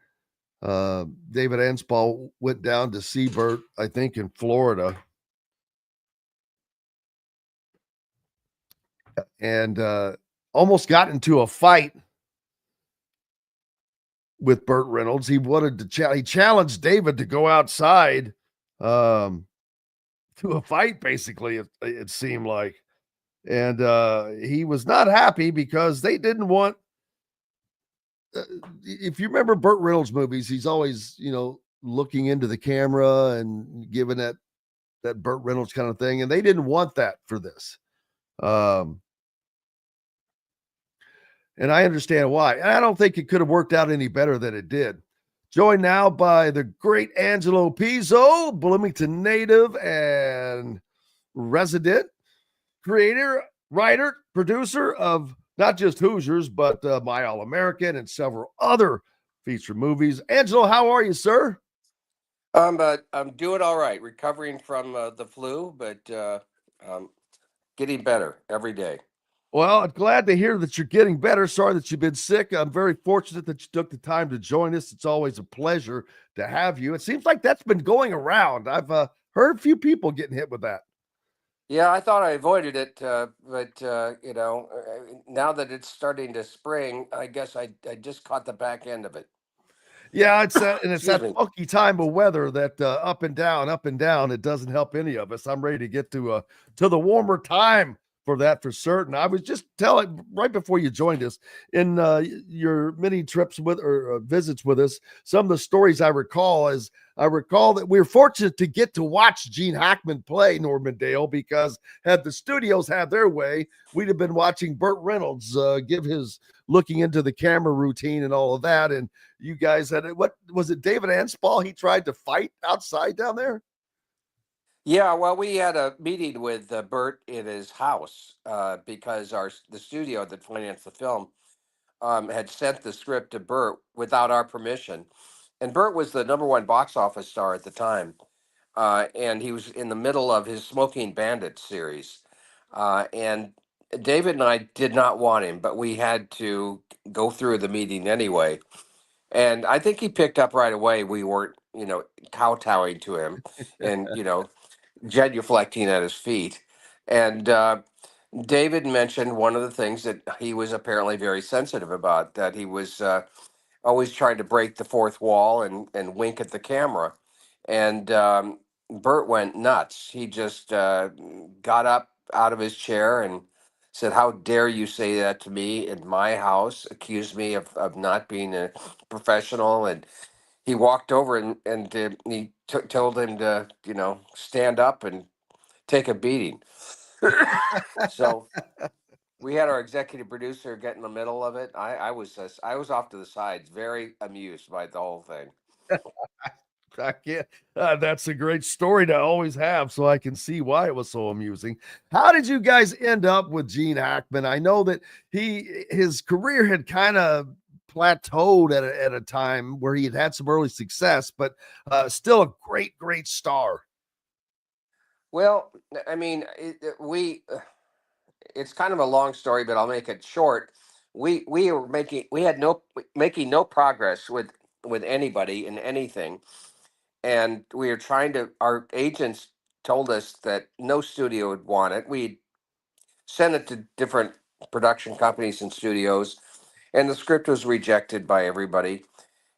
David Anspall went down to see Burt, I think in Florida. And almost got into a fight with Burt Reynolds. He wanted to he challenged David to go outside to a fight, basically, it seemed like. And he was not happy because they didn't want, if you remember Burt Reynolds movies, he's always, looking into the camera and giving that Burt Reynolds kind of thing. And they didn't want that for this. And I understand why. And I don't think it could have worked out any better than it did. Joined now by the great Angelo Pizzo, Bloomington native and resident, creator, writer, producer of not just Hoosiers, but My All American and several other feature movies. Angelo, how are you, sir? I'm doing all right, recovering from the flu, but getting better every day. Well, I'm glad to hear that you're getting better. Sorry that you've been sick. I'm very fortunate that you took the time to join us. It's always a pleasure to have you. It seems like that's been going around. I've heard a few people getting hit with that. Yeah, I thought I avoided it, but now that it's starting to spring, I guess I just caught the back end of it. Yeah, it's that, and it's Excuse that me. funky time of weather that up and down, up and down. It doesn't help any of us. I'm ready to get to the warmer time for that for certain. I was just telling right before you joined us in your many trips with or visits with us. Some of the stories I recall is I recall that we were fortunate to get to watch Gene Hackman play Norman Dale because had the studios had their way, we'd have been watching Burt Reynolds give his looking into the camera routine and all of that. And you guys had what was it, David Anspall? He tried to fight outside down there. Yeah, well, we had a meeting with Bert in his house because the studio that financed the film had sent the script to Bert without our permission, and Bert was the #1 box office star at the time, and he was in the middle of his Smoking Bandit series, and David and I did not want him, but we had to go through the meeting anyway. And I think he picked up right away we weren't, kowtowing to him and, genuflecting at his feet. And David mentioned one of the things that he was apparently very sensitive about, that he was always trying to break the fourth wall and wink at the camera. And Bert went nuts. He just got up out of his chair and said, "How dare you say that to me in my house?" Accused me of not being a professional. And he walked over and he told him to, stand up and take a beating. So we had our executive producer get in the middle of it. I was off to the sides, very amused by the whole thing. I can't. That's a great story to always have, so I can see why it was so amusing. How did you guys end up with Gene Hackman? I know that his career had kind of plateaued at a time where he had some early success, but still a great star. Well, I mean, it's kind of a long story, but I'll make it short. We had making no progress with anybody in anything, and we were trying to. Our agents told us that no studio would want it. We sent it to different production companies and studios, and the script was rejected by everybody.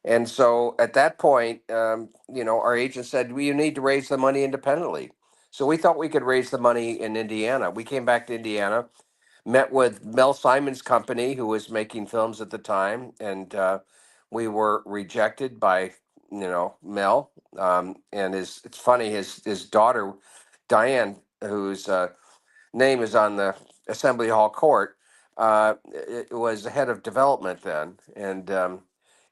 And so at that point, our agent said, "Well, you need to raise the money independently." So we thought we could raise the money in Indiana. We came back to Indiana, met with Mel Simon's company, who was making films at the time, and we were rejected by Mel. And it's funny, his daughter Diane, whose name is on the Assembly Hall court, it was the head of development then, and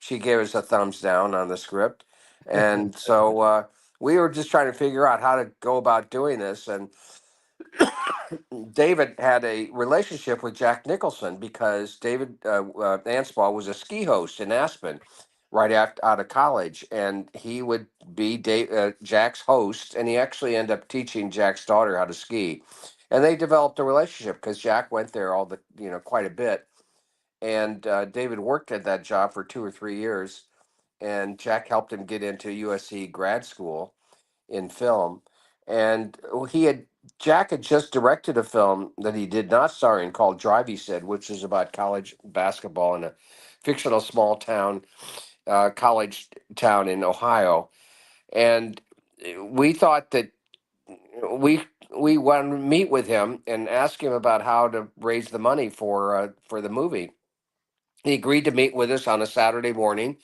she gave us a thumbs down on the script. And so we were just trying to figure out how to go about doing this. And David had a relationship with Jack Nicholson because David Anspall was a ski host in Aspen right out of college, and he would be Jack's host, and he actually ended up teaching Jack's daughter how to ski, and they developed a relationship because Jack went there quite a bit, and David worked at that job for 2 or 3 years, and Jack helped him get into USC grad school in film, and Jack had just directed a film that he did not star in called Drive, he said, which is about college basketball in a fictional small town, college town in Ohio. And we thought that we wanted to meet with him and ask him about how to raise the money for the movie. He agreed to meet with us on a Saturday morning,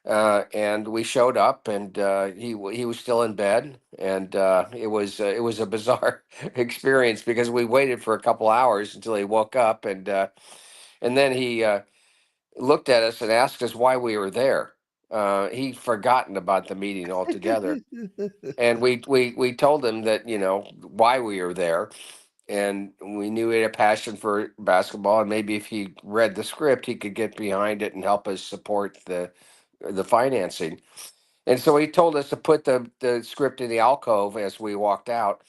and we showed up, and he was still in bed, and it was a bizarre experience because we waited for a couple hours until he woke up, and then he looked at us and asked us why we were there. He'd forgotten about the meeting altogether, and we told him that why we were there, and we knew he had a passion for basketball, and maybe if he read the script, he could get behind it and help us support the financing. And so he told us to put the script in the alcove as we walked out,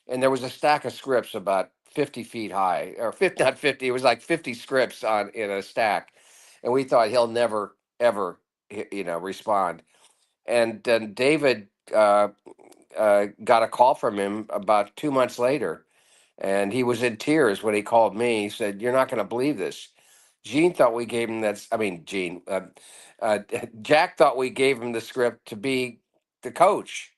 and there was a stack of scripts about 50 feet high, or 50, not 50, it was like 50 scripts on in a stack, and we thought he'll never ever respond. And then David got a call from him about 2 months later, and he was in tears when he called me. He said, "You're not going to believe this. Gene thought we gave him that. I mean, Gene, uh, Jack thought we gave him the script to be the coach."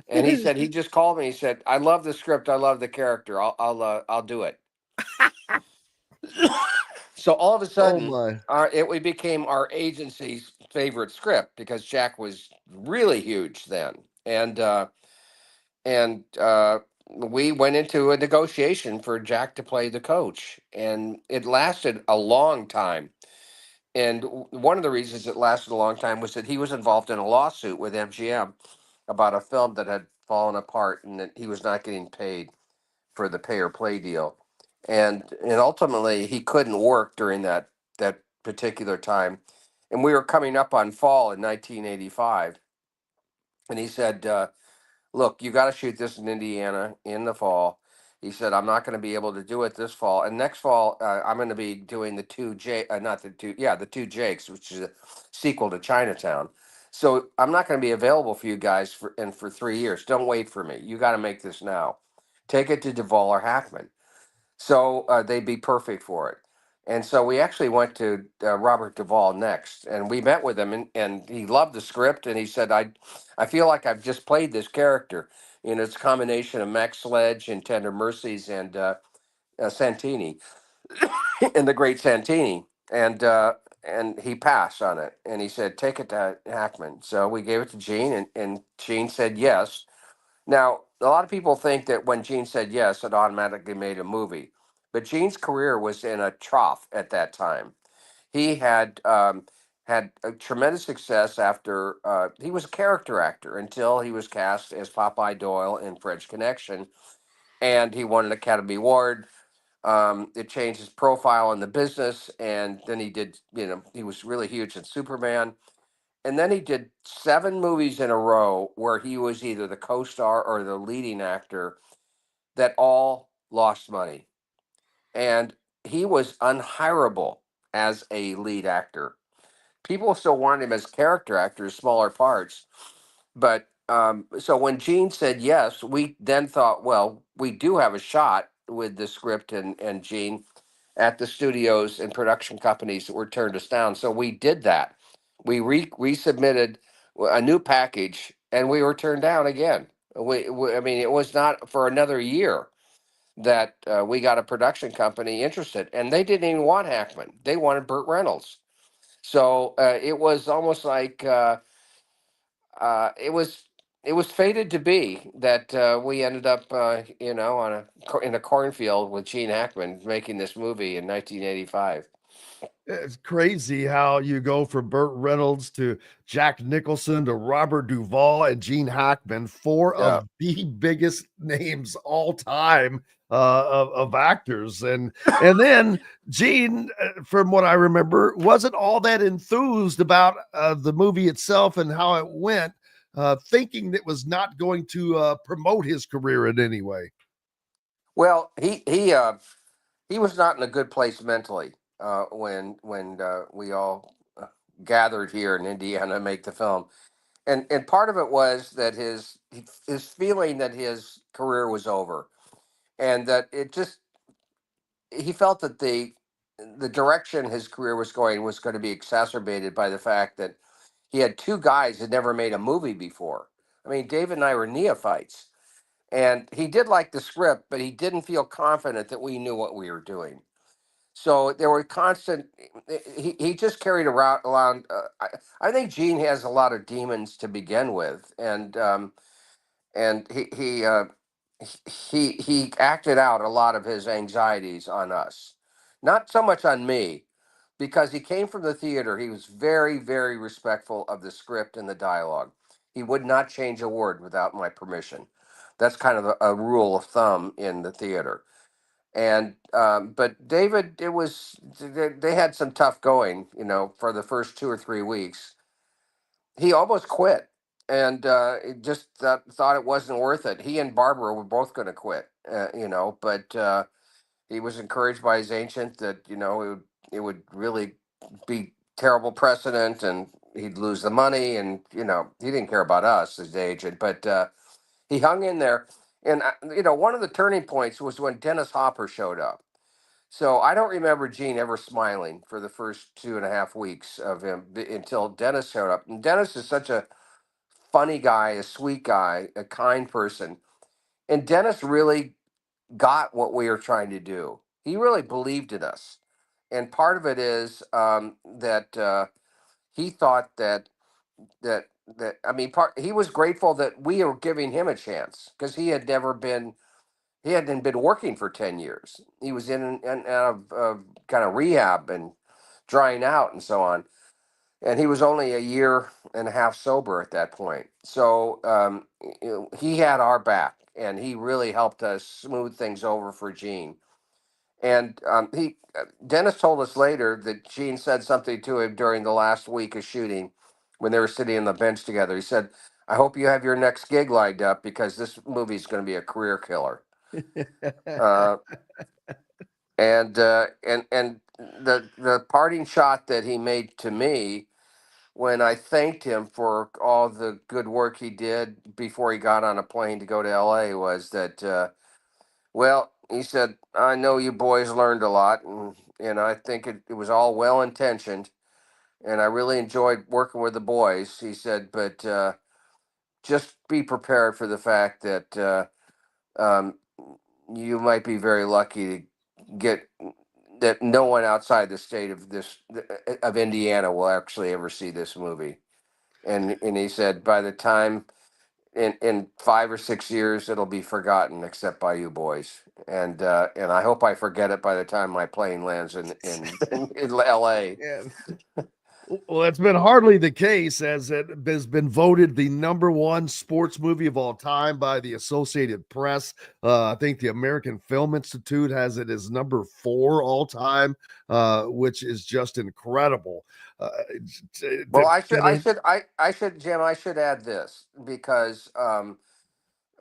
And he said he just called me. He said, "I love the script. I love the character. I'll do it." So all of a Oh sudden, my. we became our agency's favorite script because Jack was really huge then, and we went into a negotiation for Jack to play the coach, and it lasted a long time. And one of the reasons it lasted a long time was that he was involved in a lawsuit with MGM about a film that had fallen apart, and that he was not getting paid for the pay or play deal, and ultimately he couldn't work during that particular time, and we were coming up on fall in 1985, and he said, "Look, you got to shoot this in Indiana in the fall." He said, "I'm not going to be able to do it this fall, and next fall I'm going to be doing not the two, yeah, the Two Jakes, which is a sequel to Chinatown. So I'm not going to be available for you guys for 3 years. Don't wait for me. You got to make this now. Take it to Duvall or Hackman." So they'd be perfect for it. And so we actually went to Robert Duvall next, and we met with him, and he loved the script, and he said, I feel like I've just played this character. It's a combination of Max Sledge and Tender Mercies and Santini, and the great Santini. And he passed on it, and he said, take it to Hackman. So we gave it to Gene, and Gene said yes. Now, a lot of people think that when Gene said yes, it automatically made a movie. But Gene's career was in a trough at that time. He had a tremendous success after he was a character actor until he was cast as Popeye Doyle in French Connection, and he won an Academy Award. It changed his profile in the business, and then he was really huge in Superman. And then he did 7 movies in a row where he was either the co-star or the leading actor that all lost money. And he was unhireable as a lead actor. People still wanted him as character actors, smaller parts. But so when Gene said yes, we then thought, well, we do have a shot with the script and Gene at the studios and production companies that were turned us down. So we did that. We resubmitted a new package, and we were turned down again. I mean, it was not for another year that we got a production company interested, and they didn't even want Hackman. They wanted Burt Reynolds. So it was almost like it was fated to be that we ended up, in a cornfield with Gene Hackman making this movie in 1985. It's crazy how you go from Burt Reynolds to Jack Nicholson to Robert Duvall and Gene Hackman, four Yeah. of the biggest names all time of actors. And then Gene, from what I remember, wasn't all that enthused about the movie itself and how it went, thinking that was not going to promote his career in any way. Well, he was not in a good place mentally when we all gathered here in Indiana to make the film, and part of it was that his feeling that his career was over, and that he felt that the direction his career was going to be exacerbated by the fact that he had 2 guys that never made a movie before. I mean, David and I were neophytes, and he did like the script, but he didn't feel confident that we knew what we were doing. So there were constant. He just carried around. I think Gene has a lot of demons to begin with, and he acted out a lot of his anxieties on us, not so much on me, because he came from the theater. He was very, very respectful of the script and the dialogue. He would not change a word without my permission. That's kind of a rule of thumb in the theater. And but David, they had some tough going, for the first 2 or 3 weeks. He almost quit, and it just thought it wasn't worth it. He and Barbara were both going to quit, but he was encouraged by his agent that it would really be terrible precedent, and he'd lose the money, and he didn't care about us as the agent, but he hung in there. And one of the turning points was when Dennis Hopper showed up. So I don't remember Gene ever smiling for the first 2.5 weeks of him until Dennis showed up. And Dennis is such a funny guy, a sweet guy, a kind person. And Dennis really got what we were trying to do. He really believed in us. And part of it is that he thought that I mean, he was grateful that we were giving him a chance because he hadn't been working for 10 years. He was in and out of kind of rehab and drying out and so on. And he was only a year and a half sober at that point. So he had our back, and he really helped us smooth things over for Gene. And Dennis told us later that Gene said something to him during the last week of shooting when they were sitting on the bench together. He said, "I hope you have your next gig lined up because this movie is going to be a career killer." uh, and the parting shot that he made to me when I thanked him for all the good work he did before he got on a plane to go to LA was that, well, he said, "I know you boys learned a lot, and I think it was all well intentioned, and I really enjoyed working with the boys." He said, "But just be prepared for the fact that um, you might be very lucky to get that no one outside the state of Indiana will actually ever see this movie." And he said, by the time in 5 or 6 years, it'll be forgotten except by you boys. And I hope I forget it by the time my plane lands in L.A. Yeah. Well, that's been hardly the case, as it has been voted the #1 sports movie of all time by the Associated Press. I think the American Film Institute has it as #4 all time, which is just incredible. Well, Jim, I should add this because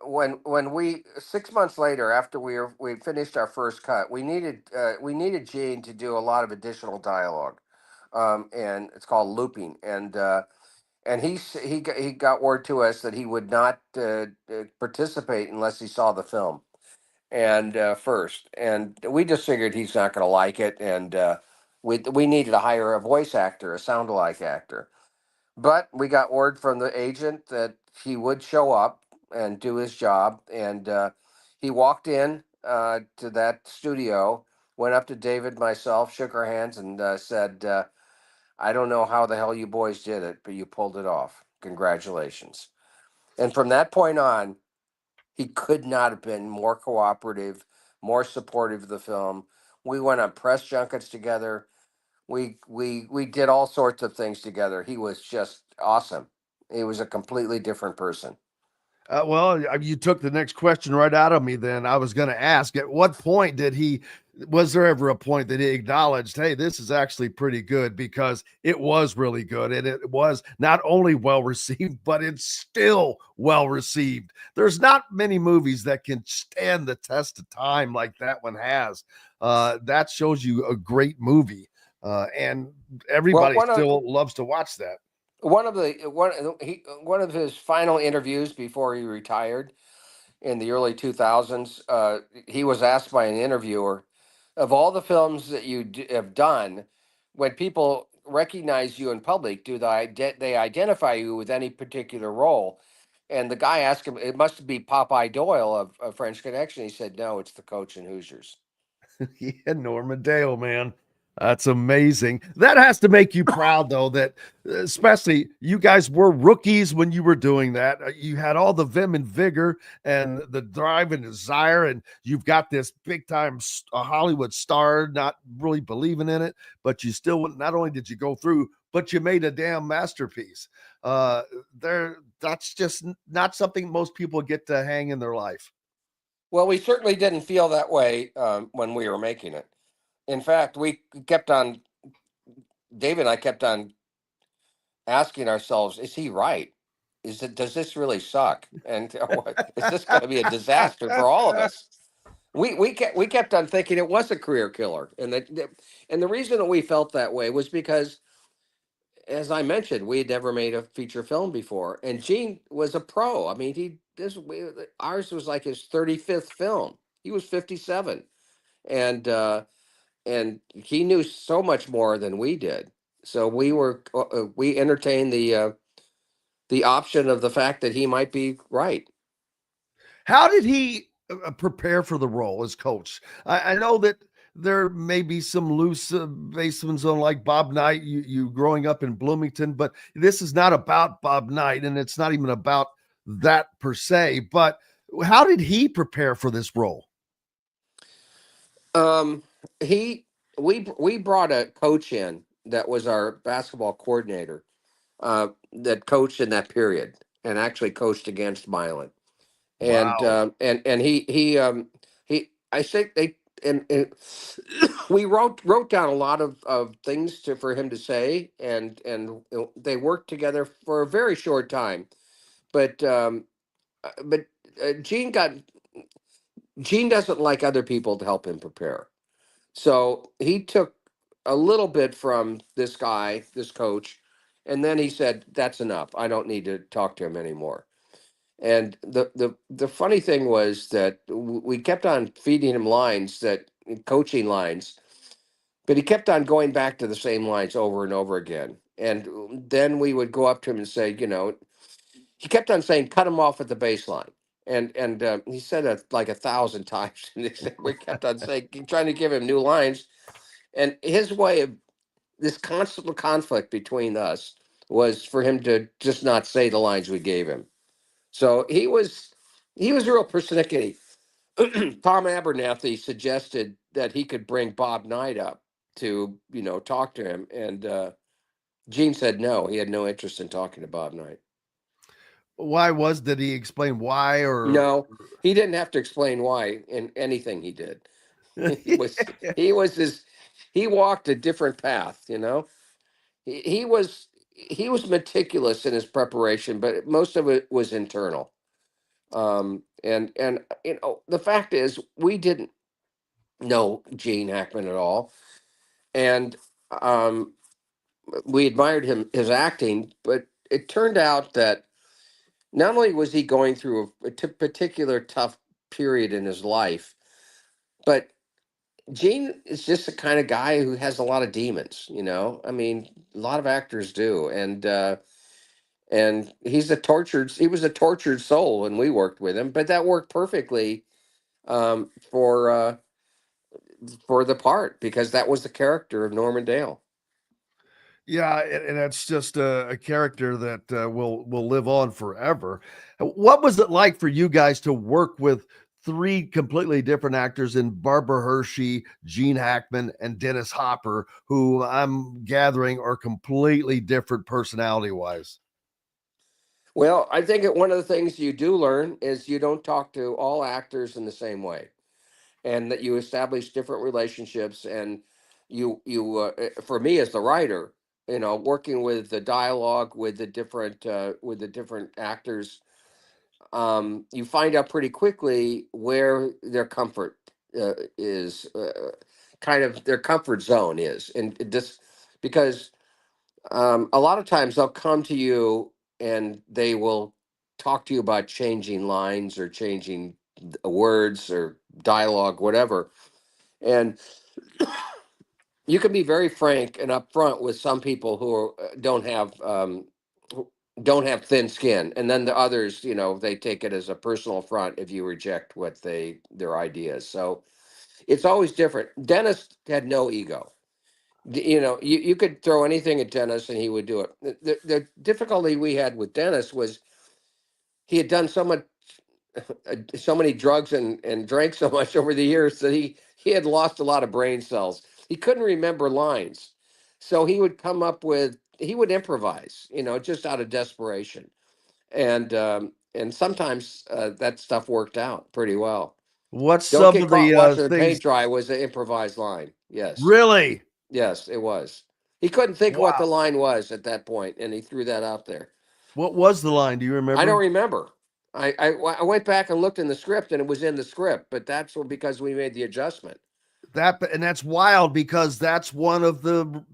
when we 6 months later, after we finished our first cut, we needed Gene to do a lot of additional dialogue, and it's called looping, and he got word to us that he would not participate unless he saw the film and first, and we just figured he's not going to like it, and we needed to hire a voice actor, a sound-alike actor. But we got word from the agent that he would show up and do his job. And he walked in to that studio, went up to David, myself, shook our hands, and said, "I don't know how the hell you boys did it, but you pulled it off. Congratulations." And from that point on, he could not have been more cooperative, more supportive of the film. We went on press junkets together. We did all sorts of things together. He was just awesome. He was a completely different person. Well, you took the next question right out of me then. I was going to ask, at what point was there ever a point that he acknowledged, hey, this is actually pretty good, because it was really good, and it was not only well received, but it's still well received. There's not many movies that can stand the test of time like that one has. That shows you a great movie, and everybody still loves to watch that. One of his final interviews before he retired in the early 2000s, he was asked by an interviewer, of all the films that you have done, when people recognize you in public, do they identify you with any particular role? And the guy asked him, it must be Popeye Doyle of French Connection. He said, no, it's the coach in Hoosiers. Yeah, Norma Dale, man. That's amazing. That has to make you proud, though, that especially you guys were rookies when you were doing that. You had all the vim and vigor and the drive and desire, and you've got this big time Hollywood star not really believing in it, but you still, not only did you go through, but you made a damn masterpiece. That's just not something most people get to hang in their life. Well, we certainly didn't feel that way when we were making it. In fact, we kept on, David and I kept on asking ourselves, is he right? Does this really suck? And is this going to be a disaster for all of us? We kept on thinking it was a career killer, and the reason that we felt that way was because, as I mentioned, we had never made a feature film before, and Gene was a pro. I mean, ours was like his 35th film. He was 57, and he knew so much more than we did. So we entertained the option of the fact that he might be right. How did he prepare for the role as coach? I know that there may be some loose basements on like Bob Knight, you growing up in Bloomington, but this is not about Bob Knight, and it's not even about that per se. But how did he prepare for this role? He we brought a coach in that was our basketball coordinator, that coached in that period and actually coached against Milan. And Wow. and he I think they and we wrote down a lot of things for him to say, and they worked together for a very short time. But Gene doesn't like other people to help him prepare. So he took a little bit from this guy, this coach, and then he said, "That's enough. I don't need to talk to him anymore." And the funny thing was that we kept on feeding him lines, that coaching lines, but he kept on going back to the same lines over and over again. And then we would go up to him and say, he kept on saying, "Cut him off at the baseline." And he said it like 1,000 times. And we kept on saying, trying to give him new lines. And his way of this constant conflict between us was for him to just not say the lines we gave him. So he was real persnickety. Tom Abernathy suggested that he could bring Bob Knight up to talk to him, and Gene said no. He had no interest in talking to Bob Knight. Did he explain why? Or No, he didn't have to explain why in anything he did. He walked a different path. He was meticulous in his preparation, but most of it was internal. And the fact is, we didn't know Gene Hackman at all, and um, we admired his acting, but it turned out that not only was he going through a particular tough period in his life, but Gene is just the kind of guy who has a lot of demons. I mean, a lot of actors do, and he was a tortured soul when we worked with him, but that worked perfectly um, for uh, for the part, because that was the character of Norman Dale. yeah, and that's just a character that will live on forever. What was it like for you guys to work with three completely different actors in Barbara Hershey, Gene Hackman, and Dennis Hopper, who I'm gathering are completely different personality wise? Well, I think one of the things you do learn is you don't talk to all actors in the same way, and that you establish different relationships. And for me as the writer, working with the dialogue with the different actors, you find out pretty quickly where their comfort is, kind of their comfort zone is, and this because a lot of times they'll come to you and they will talk to you about changing lines or changing words or dialogue, whatever. And you can be very frank and upfront with some people who don't have thin skin, and then the others, they take it as a personal affront if you reject their ideas. So it's always different. Dennis had no ego. You could throw anything at Dennis and he would do it. The difficulty we had with Dennis was he had done so many drugs and drank so much over the years that he had lost a lot of brain cells. He couldn't remember lines. So he would improvise, just out of desperation. And sometimes that stuff worked out pretty well. What's Don't some get of caught the watching the things? paint dry was an improvised line. Yes. Really? Yes, it was. He couldn't think of what the Wow. line was at that point, and he threw that out there. What was the line? Do you remember? I don't remember. I went back and looked in the script, and it was in the script, but that's because we made the adjustment. That's wild, because that's one of the,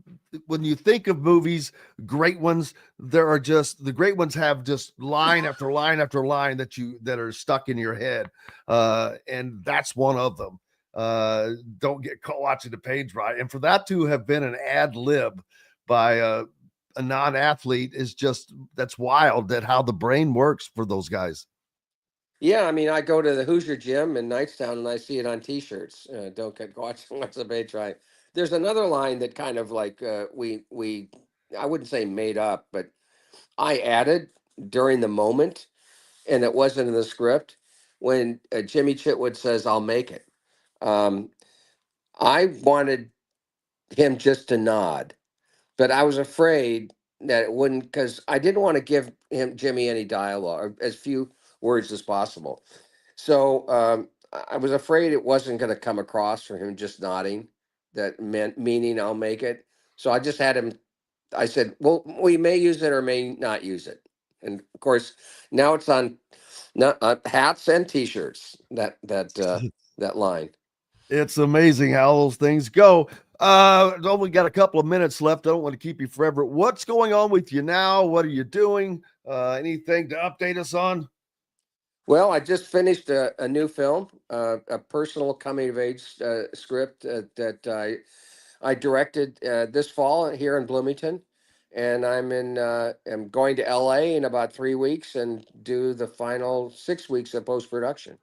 when you think of movies, great ones, the great ones have just line after line after line that are stuck in your head. And that's one of them. Don't get caught watching the page right. And for that to have been an ad lib by a non-athlete that's wild, that how the brain works for those guys. Yeah, I mean, I go to the Hoosier gym in Knightstown and I see it on T-shirts. Don't get watching what's the bait try. There's another line that kind of like we I wouldn't say made up, but I added during the moment, and it wasn't in the script. When Jimmy Chitwood says, "I'll make it," I wanted him just to nod, but I was afraid that it wouldn't, because I didn't want to give Jimmy any dialogue, or as few words as possible. So I was afraid it wasn't going to come across from him just nodding, meaning I'll make it. So I just had him. I said, "Well, we may use it or may not use it." And of course, now it's on hats and T-shirts. That line. It's amazing how those things go. Only got a couple of minutes left. I don't want to keep you forever. What's going on with you now? What are you doing? Anything to update us on? Well, I just finished a new film, a personal coming-of-age script that I directed this fall here in Bloomington, and I'm going to LA in about 3 weeks and do the final 6 weeks of post-production.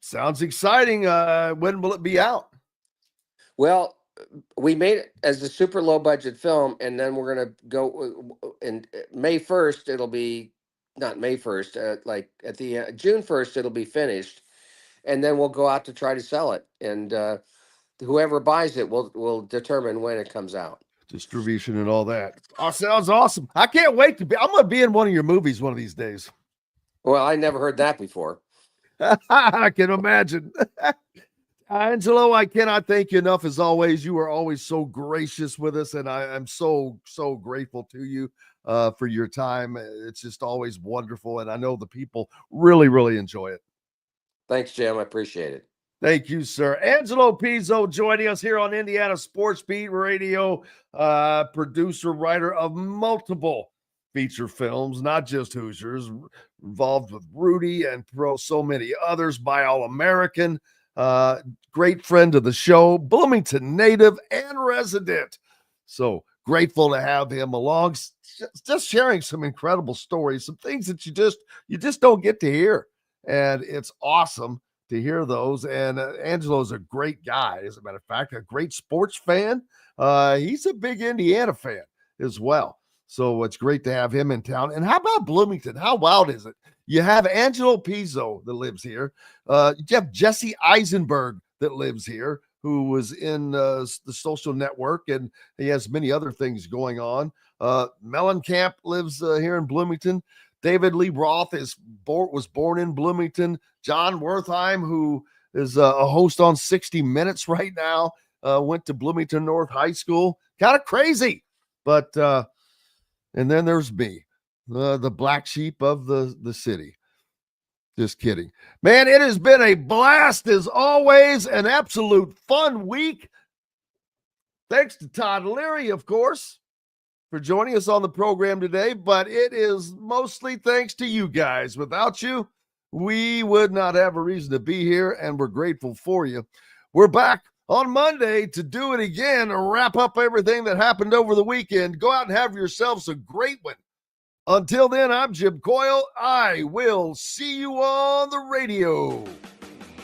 Sounds exciting. When will it be out? Well, we made it as a super low-budget film, and then we're going to go in May 1st. It'll be not May 1st, like at the June 1st, it'll be finished. And then we'll go out to try to sell it. And whoever buys it will determine when it comes out. Distribution and all that. Oh, sounds awesome. I can't wait I'm going to be in one of your movies one of these days. Well, I never heard that before. I can imagine. Angelo, I cannot thank you enough. As always, you are always so gracious with us, and I'm so grateful to you for your time. It's just always wonderful, and I know the people really enjoy it. Thanks, Jim. I appreciate it. Thank you, sir. Angelo Pizzo joining us here on Indiana Sports Beat Radio, producer, writer of multiple feature films, not just Hoosiers, involved with Rudy and so many others, by All-American. Great friend of the show, Bloomington native and resident. So grateful to have him along, just sharing some incredible stories, some things that you just don't get to hear. And it's awesome to hear those. And Angelo's a great guy, as a matter of fact, a great sports fan. He's a big Indiana fan as well. So it's great to have him in town. And how about Bloomington? How wild is it? You have Angelo Pizzo that lives here. You have Jesse Eisenberg that lives here, who was in the Social Network, and he has many other things going on. Mellencamp lives here in Bloomington. David Lee Roth was born in Bloomington. John Wertheim, who is a host on 60 Minutes right now, went to Bloomington North High School. Kind of crazy, but and then there's me, the black sheep of the city. Just kidding. Man, it has been a blast as always, an absolute fun week. Thanks to Todd Leary, of course, for joining us on the program today, but it is mostly thanks to you guys. Without you, we would not have a reason to be here, and we're grateful for you. We're back on Monday to do it again, wrap up everything that happened over the weekend. Go out and have yourselves a great one. Until then, I'm Jim Coyle. I will see you on the radio.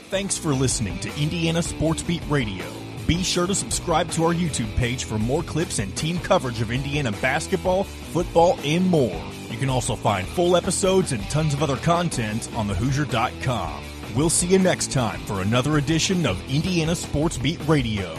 Thanks for listening to Indiana Sports Beat Radio. Be sure to subscribe to our YouTube page for more clips and team coverage of Indiana basketball, football, and more. You can also find full episodes and tons of other content on thehoosier.com. We'll see you next time for another edition of Indiana Sports Beat Radio.